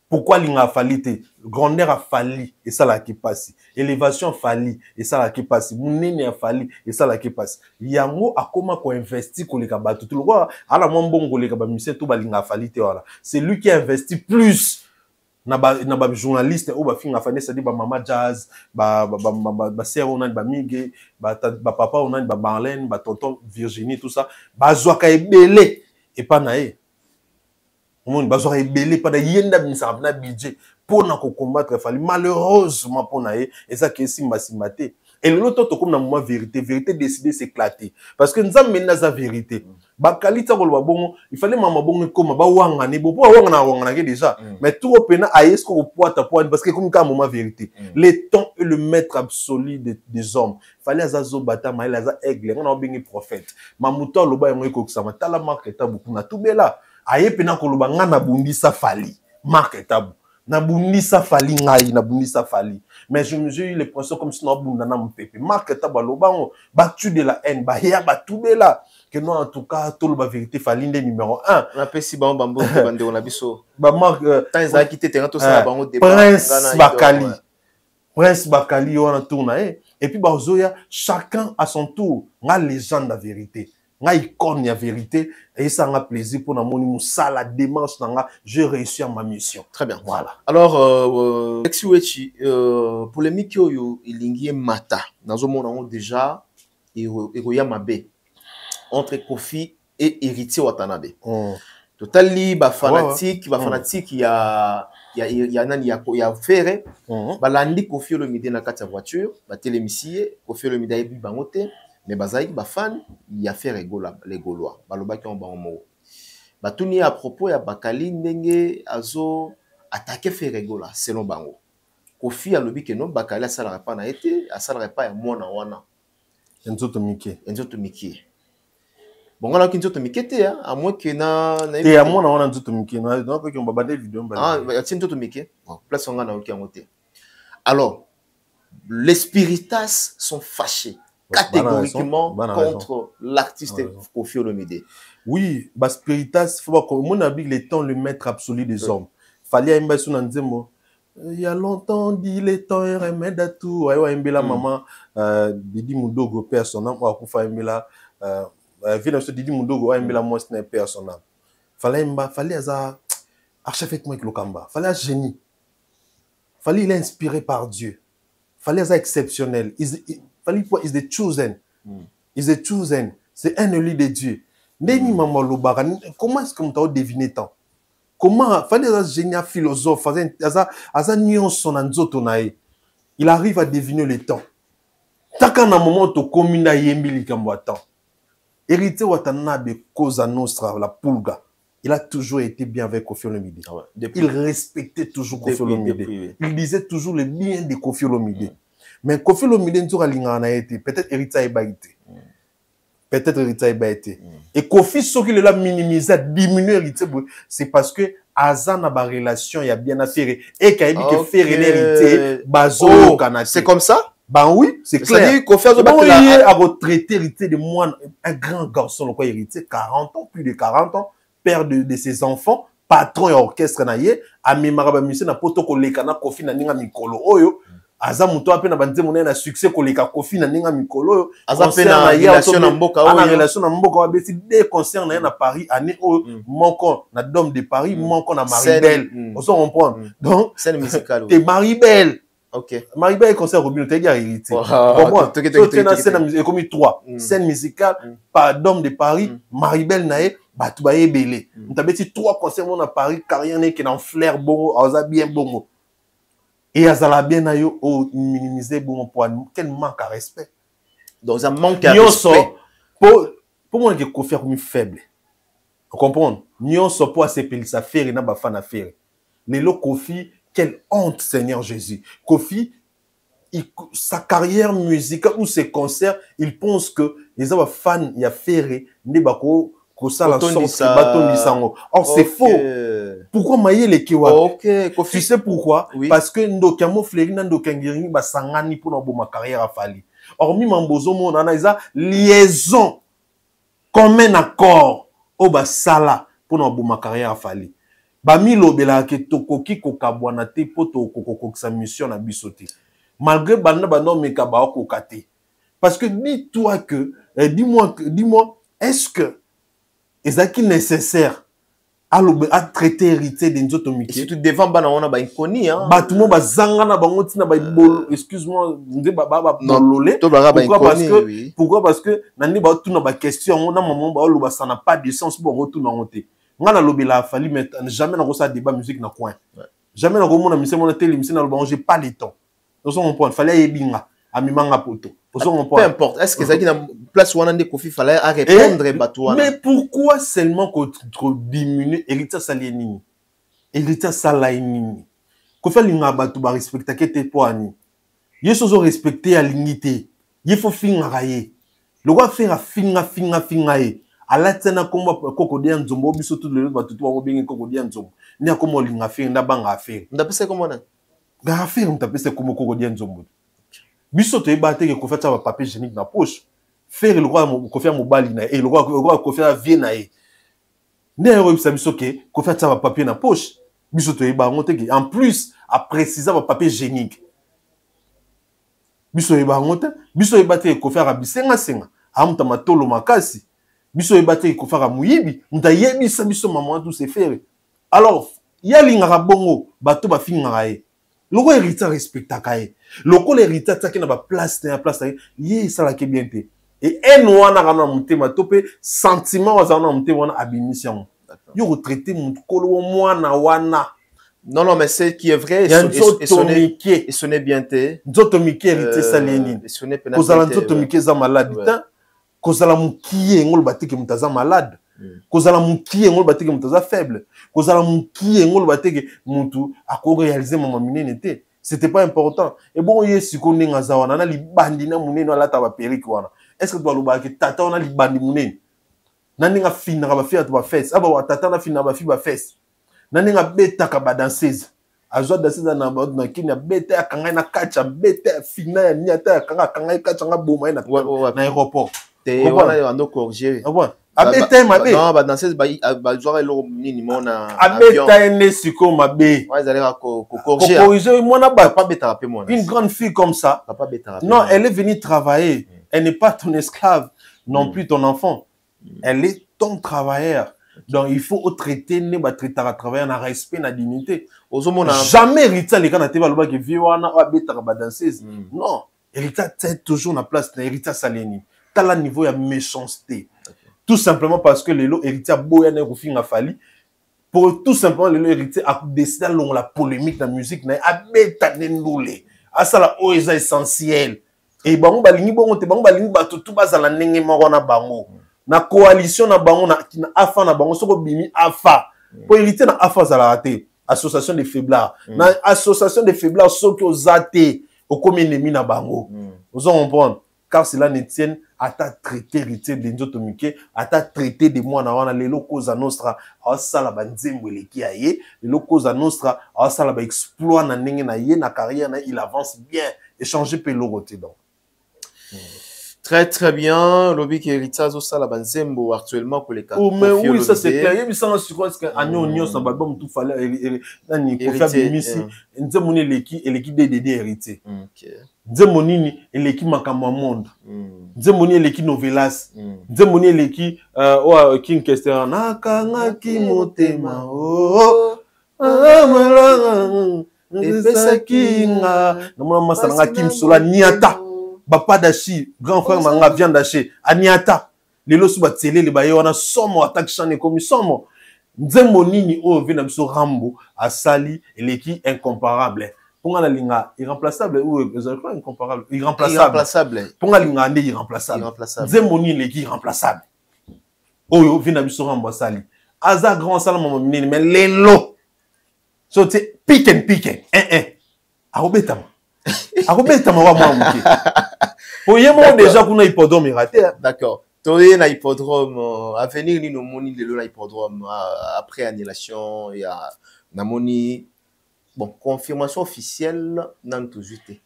Pourquoi l'inga falite? Grandeur a falli et ça là qui passe. Élévation falli et ça là qui passe. Mounene a falli et ça là qui passe. Yango a comment qu'on investit ko les kabatu tout le roi à la bongo les kabamisé tout ba l'inga falite voilà. C'est lui qui a investi plus na ba journaliste ou ba finga falite ça dit ba mama jazz ba sœur on a ba mige ba papa on a ba Marlène ba tonton Virginie tout ça ba zoaka ebele et pas naé. On va rebelle pas de yenda na budget pour na combattre Fali malheureusement pour naé et ça qui est simbasimate et l'autre to comme na moment vérité décider s'éclater parce que nous avons la vérité bakali ta ko bongo il fallait mama bongo comme ba wanga ne bo wanga déjà mais tout opena ayesko ko poata parce que comme ka moment vérité les temps est le maître absolu des hommes fallait azazo bata maïla aza aigle on a bengi prophète mamuto loba yango ko kusama tala marque ta beaucoup na tubela aye pena koloba nga na bundisa Fali marque tabu na bundisa Fali ngai na bundisa Fali mais j'ai eu l'impression comme si on bunda na mpepe marque tabu lobango battu de la haine ba ya batubela que non en tout cas tout le vérité Fali ndé numéro 1 na pesi ba bambo bande on a biso ba marque tanza quitté terrain tout ça bango débat Prince Bakali on a tourné et puis ba ozoya chacun à son tour nga légende de la vérité. Nga icône ya vérité et ça m'a plaisir pour na moni moussa la démarche nanga j'ai réussi à ma mission. Très bien. Voilà. Alors Exiwechi polémique yo ilingi mata nazo mona déjà egoya mabe entre Koffi et Héritier Watanabe. Totali ba fanatique ya nani ya Ferré balandi Koffi Olomide na kati ya voiture ba télémissier Koffi Olomide yebi bangote mais bazaïk ba fan il y a fait les Gaulois balobaki en bango batuni à propos ya Bakali ndenge azo attaquer Ferrego là selon bango Kofi a lobby que non Bakali asalaka pas na été asalaka pas ya mwana wana nzoto mike bon on a qu'une nzoto mike te à moins que na te ya mwana wana nzoto mike na donc on va battre vidéo ah ya nzoto mike bon place on a na oki ngote alors les spiritas sont fâchés catégoriquement contre l'artiste Kofi Olomide. Oui, bah spiritas, faut voir que mon habit le temps le maître absolu des hommes. Fallait un baisson en disant il y a longtemps dit les temps et remède à tout. Ouais ouais mbela maman Didi Mudogo personnel ou akufa mbela vient ce Didi Mudogo ouais mbela moi c'est personnel. Fallait ça archevêque Mike Lokamba. Fallait un génie. Fallait il est inspiré par Dieu. Fallait ça exceptionnel. Fallait is the chosen. Is the chosen. C'est un élu de Dieu. Neni maman Lobara, comment est-ce que vous avez deviné tant? Comment fallait un génial philosophe, asa nuance son anzoto nae. Il arrive à deviner le temps. Taka na moment to komina yembili kambo temps. Hérité Watanabe Cosa Nostra la pulga. Il a toujours été bien avec Kofi Olomide. Il respectait toujours Kofi Olomide. Il disait toujours le bien de Kofi Olomide. Mais Kofi Olomide n'toura linga na été peut-être hérité Ebaïté. Peut-être hérité Ebaïté. Et Kofi ce qu'il a minimisé, diminué hérité, c'est parce que Azana ba relation y a bien affaire et qu'il que faire hérité bazo Canada. C'est comme ça? Ben oui, c'est clair. C'est-à-dire Kofi a retraité hérité de moi un grand garçon le quoi hérité 40 ans, plus de 40 ans, père de ses enfants, patron et orchestre naie, ami maraba musicien na poto ko lekana Kofi na ninga mikolo oyo. Aza muto apena banze monene na succès ko leka Kofi na ninga mikolo aza pena relation na mboka oyo relation na mboka abesi des concerts na Paris année o moko na Dôme de Paris moko na Maribel on se comprend donc scène musicale te Maribel OK Maribel concert au Binote ya hérité comprends tu as scène musicale comme 3 scène musicale par Dôme de Paris Maribel nae batu ba yebele mutabeti 3 concerts na Paris carrière ne qui dans flair bongo aza bien bongo. Et Azala bien ayo au minimiser bon point quel manque à respect. Dans un manque à respect. Pour moi que Kofi comme faible. Vous comprenez? Nyon so pour s'appeler sa faire et na ba fan affaire. Lelo Kofi quelle honte Seigneur Jésus. Kofi sa carrière musicale ou ses concerts, il pense que les fans y a faire ne ba ko ça la sorte bâton lisango. Or c'est faux. Pourquoi mailler les kiwa? Tu sais pourquoi? Oui. Parce que ndokamo flerina ndokangiri ba sangani pour na ma carrière a fallu. Or mi mambozo mon analyse liaison comme un accord au ba sala pour na ma carrière a fallu. Ba mi lobela ke tokoki ko kabwana te poto kokoko sa mission na bisoté. Malgré banda bando meka ba kokate. Parce que dis-toi que dis-moi est-ce que est-ce nécessaire à traiter hérité des nzoto mike surtout devant bana wana ba inconi hein ba tout le monde ba zanga na bango tina ba bolo excuse-moi nde ba bololé pourquoi parce que nani ba tout na ba question na maman ba lo ba ça n'a pas de sens pour retour na ngote ngana lobela fali mais jamais na ko ça débat musique na coin jamais na ko mona mise mona télé mise na lo j'ai pas le temps donc on point fallait yebinga amimanga poto. Peu importe. Est-ce que ça qui na place où on a des Kofi fallait à répondre bateau. Mais pourquoi seulement qu'on diminue hérita salieni? Hérita salaini. Kofi linga bateau ba respecter kete poani. Yeso zo respecter à l'unité. Il faut finga raye. Le roi faire à finga e. Ala tena komba kokodia nzombo biso tout le bateau to ba bingi kokodia nzombo. Ni akomo linga faire ndabanga faire. Ndapese comment na? Ga faire ndapese komo kokodia nzombo. Biso te battre que Kofi a papier hygiénique dans poche faire le roi Kofi mobali na et le roi Kofi vie na e ne ero bisa biso ke Kofi a papier na poche biso te ba ngote que en plus à préciser ba papier hygiénique biso e ba ngote biso e battre Kofi a bisenga amuta matolo makasi biso e battre Kofi a muyibi muta yebisa biso maman tout se faire alors yalinga bongo bato ba finga e le roi hérité respecta kae loko l'hérité taki na ba place na place yé ça la ke bien té et en wana kana mutema topé sentiment wazana mutema wana abimission yo retraité mukolo mwana wana non mais c'est qui est vrai et sonné bien té nzoto mike hérité saleni kozala nzoto mike za malade ta kozala mukiye ngol batiki mutaza malade kozala mukie ngolo bateke mutu aza faible kozala mukie ngolo bateke mutu ako réaliser mama minene te c'était pas important et bon yesiko ndinga za wana na libandi na munene alata ba perike wana est-ce que tu aloba ke tata wana libandi munene na ndinga fina ba fia to ba fesse aba wa tata na fina ba fi ba fesse na ndinga beta ka ba danseuse azwa danseuse na ba na kini beta ya kanga na kacha beta fina ya niata ya kanga kacha nga boma na aéroport te wana yo ando corriger abeta mabe non ba danseuse ba jouer lo minimum na abeta ene siko mabe ouais ils allaient corriger corriger moi na pas beta rapper moi une grande fille comme ça pas beta non elle est venue travailler elle n'est pas ton esclave non plus ton enfant elle est ton travailleur donc il faut traiter ne ba traiter à travailler na respect na dignité jamais Rita les kana te ba loba ke vie wana abeta ba danseuse non Rita tête toujours na place na Rita Saleni tala niveau ya méchanceté tout simplement parce que lelo héritier boya na kofinga fali pour tout simplement lelo héritier a décidé long la polémique la musique na abeta nendule asala o eza essentiel et bango balingi bongo te bango balingi batutu bazala ndenge moko na bango na coalition na bango na afa na bango soko bimi afa pour héritier na afa zala te association de faiblards na association de faiblards soki ozate okomi ennemi na bango vous en comprendre car cela ne tienne à ta traité héritier de Nzoto Mike, à ta traité de moi na wana lelo cause nostra, à sala ba nzembo eleki aye, lelo cause nostra, à sala ba exploit na ndenge na ye na carrière na il avance bien, échanger pe loroté donc. Très très bien, lobby qui héritier zo sala ba nzembo actuellement pour les cas. Oh mais oui ça c'est clair, yebi sanga sur quoi est-ce que anyo nyos na album tout fallait nani ko faire bimisi, nzembo ni eleki DDD héritier. OK. Nzembo nini eleki makambo monde. Nzembo ni eleki novelas. Nzembo ni eleki King Kester nakanga ki motema oh epesa kinga namona masanga Kim Sola niata bapa dashi grand frère manga viande dashi aniata lelo suba tele le baye wana somo attaque chane comme somo nzembo nini o vena biso Rambo asali eleki incomparable Ponga la linga irremplaçable ou incomparable irremplaçable Ponga linga ande irremplaçable Zemoni leki irremplaçable Oyo vina biso Rambo sali aza grand sala mama minene mais lelo so te pick and akobetama wa mwa muke oyemo déjà kuna hippodrome raté d'accord toye na hippodrome avenir ni no moni lelo na hippodrome après annulation ya na moni. Bon, confirmation officielle n'a toujours été.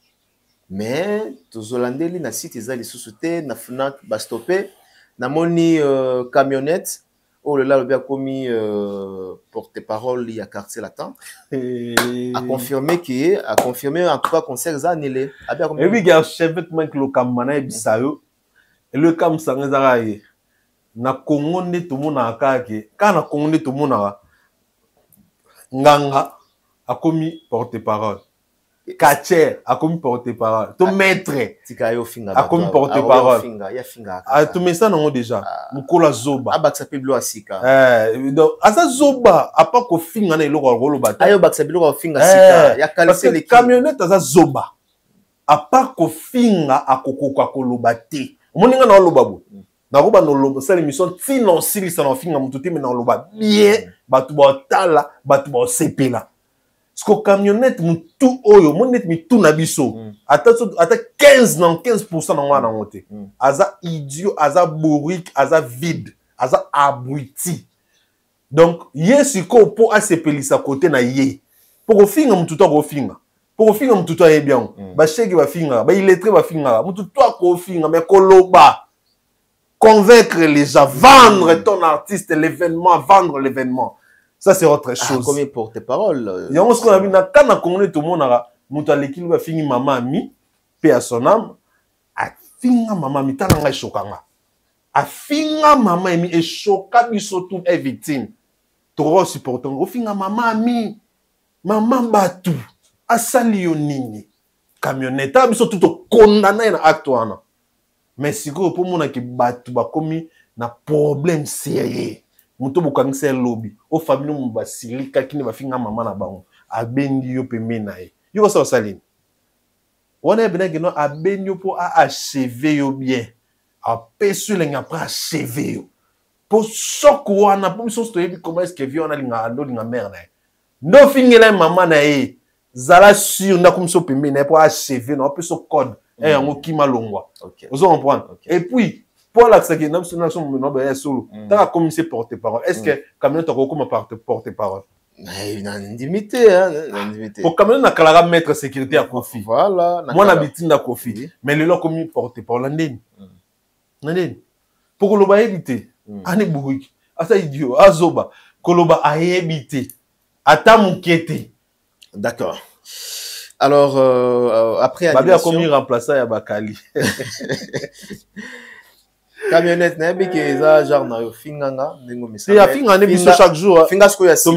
Mais, tous Hollandais, na site les sous-soutés, na FNAC, ba stoppé, na moni camionnette, oh là là, le bien commis porte-parole, il y a quartier latin, a confirmé en tout cas concert ça annulé. Et oui, gars, chef de manque le camana et bisayo, et le cam s'engage na Congo ne tout le monde a kake, quand na Congo ne tout le monde a nganga. A commis porte-parole. Kacher a commis porte-parole. Ton maître a commis porte-parole. Tu mets ça non déjà. Mukola zoba. Abaksa piblo asika. Donc asa zoba a pas ko finga na eloko rolo bata. Ayo baksa piblo ko finga sika. Ya qualité les camionnette asa zoba. A pas ko finga akoko koloba te. Moninga na loba bo. Na roba no loba ça l'émission sinon si ça na finga mututi mais na loba bien batu ba tala batu ba sepela. Parce que camionnette mutu oyo monet mi tout nabiso ata 15% na wana ngote aza idiot aza bourrique aza vide aza abruti donc yesiko po asepelisa côté na ye pour finga mutu to ko finga pour finga mutu to bien ba cheki ba finga ba illettré ba finga mutu to ko finga mais koloba convaincre les gens vendre ton artiste vendre l'événement. Ça, c'est autre chose. Comme porte-parole. Il y a un ce qu'on a vu dans le Congo, tout le monde a dit qu'il va finir maman mi, paix à son âme, a finir maman mi, t'as choquant. A finir maman mi, et choquant, mi surtout est victime. Trop supportant. Au finir maman mi, maman batu, a salionini, camionnette, a surtout condamné à acte. Mais si vous pour mon qui batu, ba commis, na problème sérieux. Muto bokangisa lobby o famille mu basilika kini bafinga mama na bango abendi yo pembe na ye yo so saline wana bena que non abendi yo po a achever yo bien a pesu lenga pra achever yo pour choc wana pour biso toyebi comment est-ce que vieux on a linga mère na ndo fingela maman na ye zala sur na comme so pembe na pour achever na peu so code et yango kima longwa vous comprendre et puis pour l'accès que nous sommes no ba solo ta comme c'est porte-parole est-ce que camion to comme porte-parole une intimité hein intimité pour camion na kala mettre sécurité à Kofi voilà moi na bitinda Kofi mais le lo comme porte-parole ndeni ndeni pour lo ba éviter ani buruki asa idiot azoba koloba a éviter ata mukete. D'accord. Alors après Babi a commis remplaçant ya Bakali. Camionnette na bi ke za genre na finganga ndingo message. C'est ya fingane biso chaque jour. Finga sko ya sika.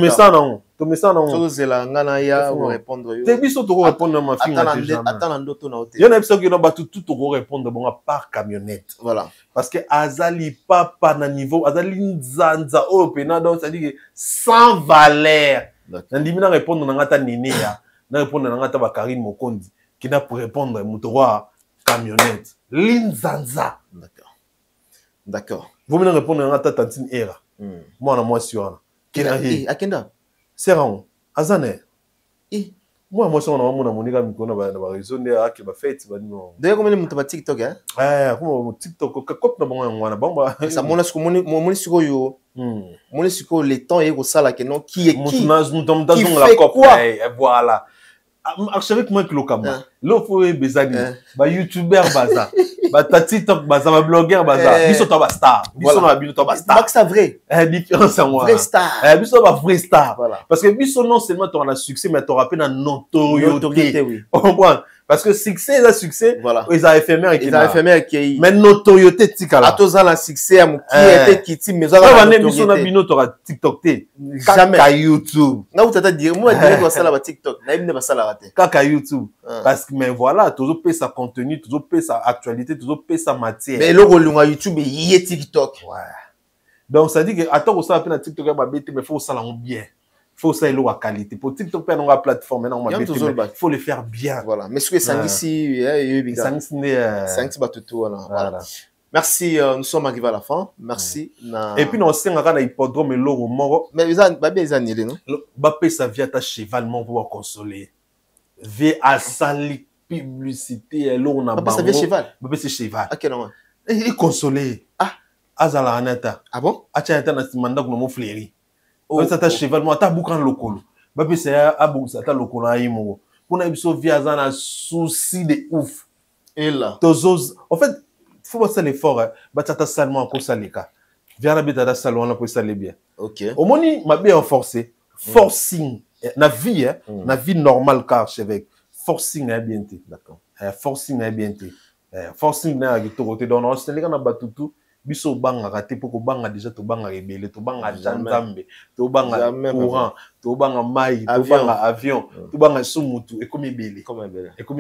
To message na. So zela ngana ya ou répondre yo. Te biso to répondre ma finga déjà. Attends ndoto na hotel. Yo na biso ki no ba tout to répondre bon par camionnette. Voilà. Parce que azali papa na niveau azali nzanza o pena donc ça dit que sans valeur. Nandimi na répondre na ngata nene ya. Na répondre na ngata ba Karine Mokondi qui na pour répondre motorwa camionnette. Linzanza. D'accord. D'accord. Vous me répondre na ngata tantine era. Moi na moi sur. Kena hi. Akenda. Serang. Azane. Moi ça on a monika mikona ba réseau ndé ki ba fête ba no. D'ailleurs comme les mutu ba TikTok hein. Comme TikTok ka cop na bango ngwana bamba. Ça mona siko moni siko yo. Moni siko le temps et ko sala que non qui est qui. Mutu la cop voilà. Avec moi Lokamba. Lo fo bezani. Ba YouTuber baza. Ba TikTok baza ba blogueur baza. Biso to ba star. Biso na bino to ba star. Max ça vrai. Différence en moi. Vrai star. Biso ba vrai star. Voilà. Parce que biso non seulement tu as succès mais tu auras peine notoriété oui. On comprend. Parce que succès là succès voilà. Ils ont éphémère qui. Ils ont éphémère qui. Mais notoriété tikala. Atoza la succès à qui était qui ti mais ça va biso na bino to TikTok té. Jamais à YouTube. Na ou tata dire moi dire ko sala ba TikTok. Na ibne ba sala raté. Kaka YouTube. Parce que mais voilà, toujours payer sa contenu, toujours payer sa actualité, toujours payer sa matière. Mais le rôle sur YouTube et TikTok. Ouais. Donc ça dit que attends ça appelle TikTok ba bête mais faut ça la bien. Faut ça la qualité. Pour TikTok pas dans la plateforme non il faut le faire bien. Voilà. Mais ce que ça ici sangi batutu voilà. Merci, nous sommes arrivés à la fin. Merci. Et puis, nous sommes arrivés à l'hippodrome et l'euro mort. Mais vous avez des années, non? Bappé, ça vient à cheval, pour pouvoir consoler. Via à sali publicité, l'euro n'a pas. Bappé, ça vient cheval? Bappé, c'est cheval. À quel moment? Il consolé. Ah! Azala anata. Ah bon? Acha anata na simanda ko mo fléri. Oh, ça ta cheval, moi, ta boucan lokolo. Bappé, c'est à boucan, ça ta lokolo à imo. Pour na biso via zana souci de ouf. Et là. En fait, faut pas ça l'effort bah tata salement encore salika viens la bête à salon on peut saler bien OK au moni m'a bien forcé forcing na vie na vie normale car chevêque forcing est bien té d'accord forcing est bien té forcing na to côté donc on se les na batutu biso banga raté pour ko banga déjà to banga rebelle to banga janzambe to banga courant to banga mai to banga avion to banga sumutu et comme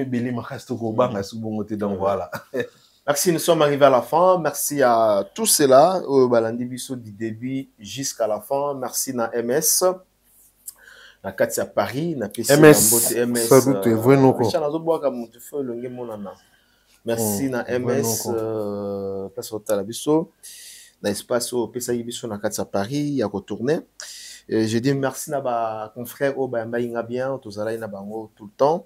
belé makasi to ko banga subongoté donc voilà. Merci, nous sommes arrivés à la fin. Merci à tous ceux-là, au Balandi Bisso du début jusqu'à la fin. Merci à MS, à Katia Paris, à PC MS. Salut, tu es vrai, non? Merci à MS, place au Talabisso, dans l'espace au PC Bisso, à Katia Paris, à retourner. Je dis merci à ma confrère au Bayamba bien, tous les tout le temps.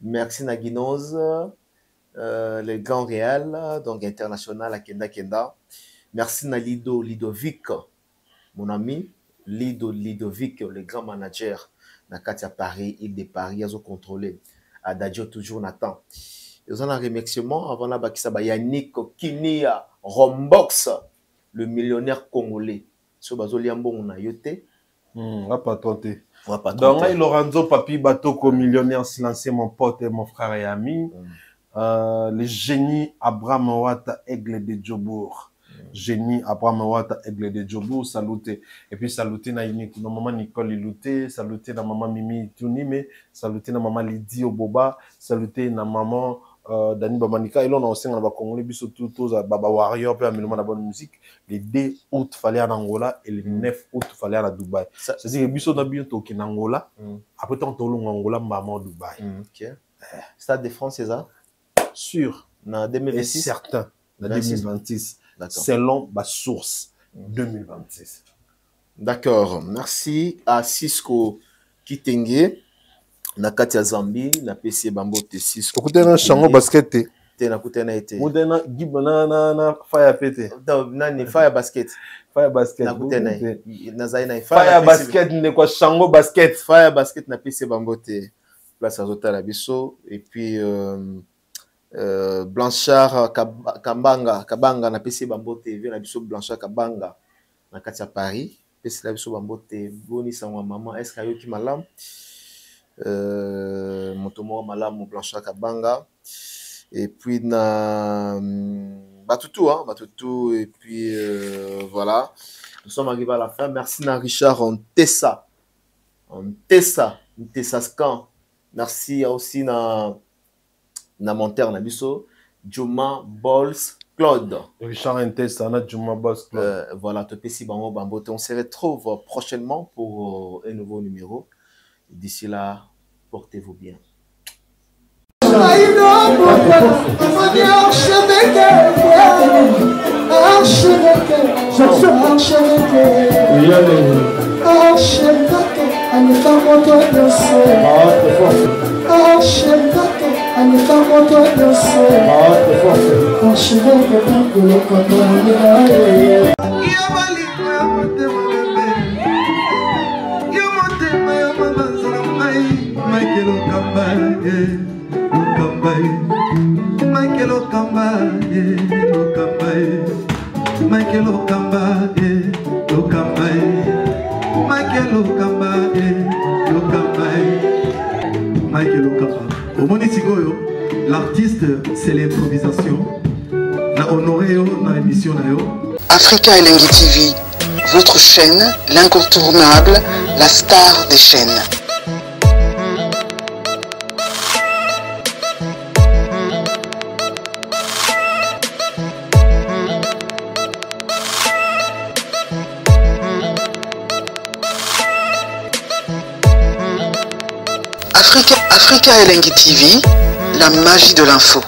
Merci à Guinoz. Le Grand Réal, donc international à Kenda. Merci à Lidovic, mon ami. Lidovic, le grand manager de Katia Paris, il de Paris, ils ont contrôlé. Adagio toujours Nathan. Ils ont un remerciement avant la Bakisaba Yannick Kinia Rombox, le millionnaire congolais. Sur Bazoliambo, on a yoté. On va pas tenter. Donc, Lorenzo Papi Batoko, millionnaire silencieux, mon pote et mon frère et ami. Le génie Abraham Ouatta, aigle de Djobour. Génie Abraham Ouatta, aigle de Djobour, saluté. Et puis saluté na maman Nicole Ilouté, saluté na maman Mimi Tunime, saluté na maman Lydie Oboba, saluté na maman Dani Bamanika. Et là, on a aussi un Congolais, biso tous Baba Warrior, puis un bonne musique. Le 2 août, fallait en Angola, et le 9 août, fallait à Dubaï. C'est-à-dire que biso na bientôt en Angola, après tant en Angola, maman Dubaï. Ok. Stade de France, c'est ça? Sûr. En 2026. Et certain. En 2026. Selon ma source. 2026. D'accord. Merci à Cisco Kitenge. Na kati ya Zambie, na PC Bambote Cisco. Écoutez, na chango basket. Na kutena été. Moudena gibana na fire pété. Nani fire basket. Fire basket. Na kutena. Na zaina fire basket ne kwa chango basket. Fire basket na PC Bambote. Place Azota la biso et puis Blanchard Kabanga na PC Bambote vient na biso Blanchard Kabanga na kati ya Paris. PC la biso Bambote boni sangwa maman est-ce que yoki malam Motomo malam Blanchard Kabanga. Et puis na Batutu et puis voilà, nous sommes arrivés à la fin. Merci na Richard Ntessa Scan. Merci aussi na Monter na biso Juma Balls Claude. Richard Ntessa na Juma Balls Claude. Voilà, Topesi Bango Bambote. On se retrouve prochainement pour un nouveau numéro. D'ici là, portez-vous bien. Michael Okamba, Michael Okamba, au Monitigoyo, l'artiste c'est l'improvisation. Na honoré dans l'émission Africa Elengi TV, votre chaîne, l'incontournable, la star des chaînes. Africa Elengi TV, la magie de l'info.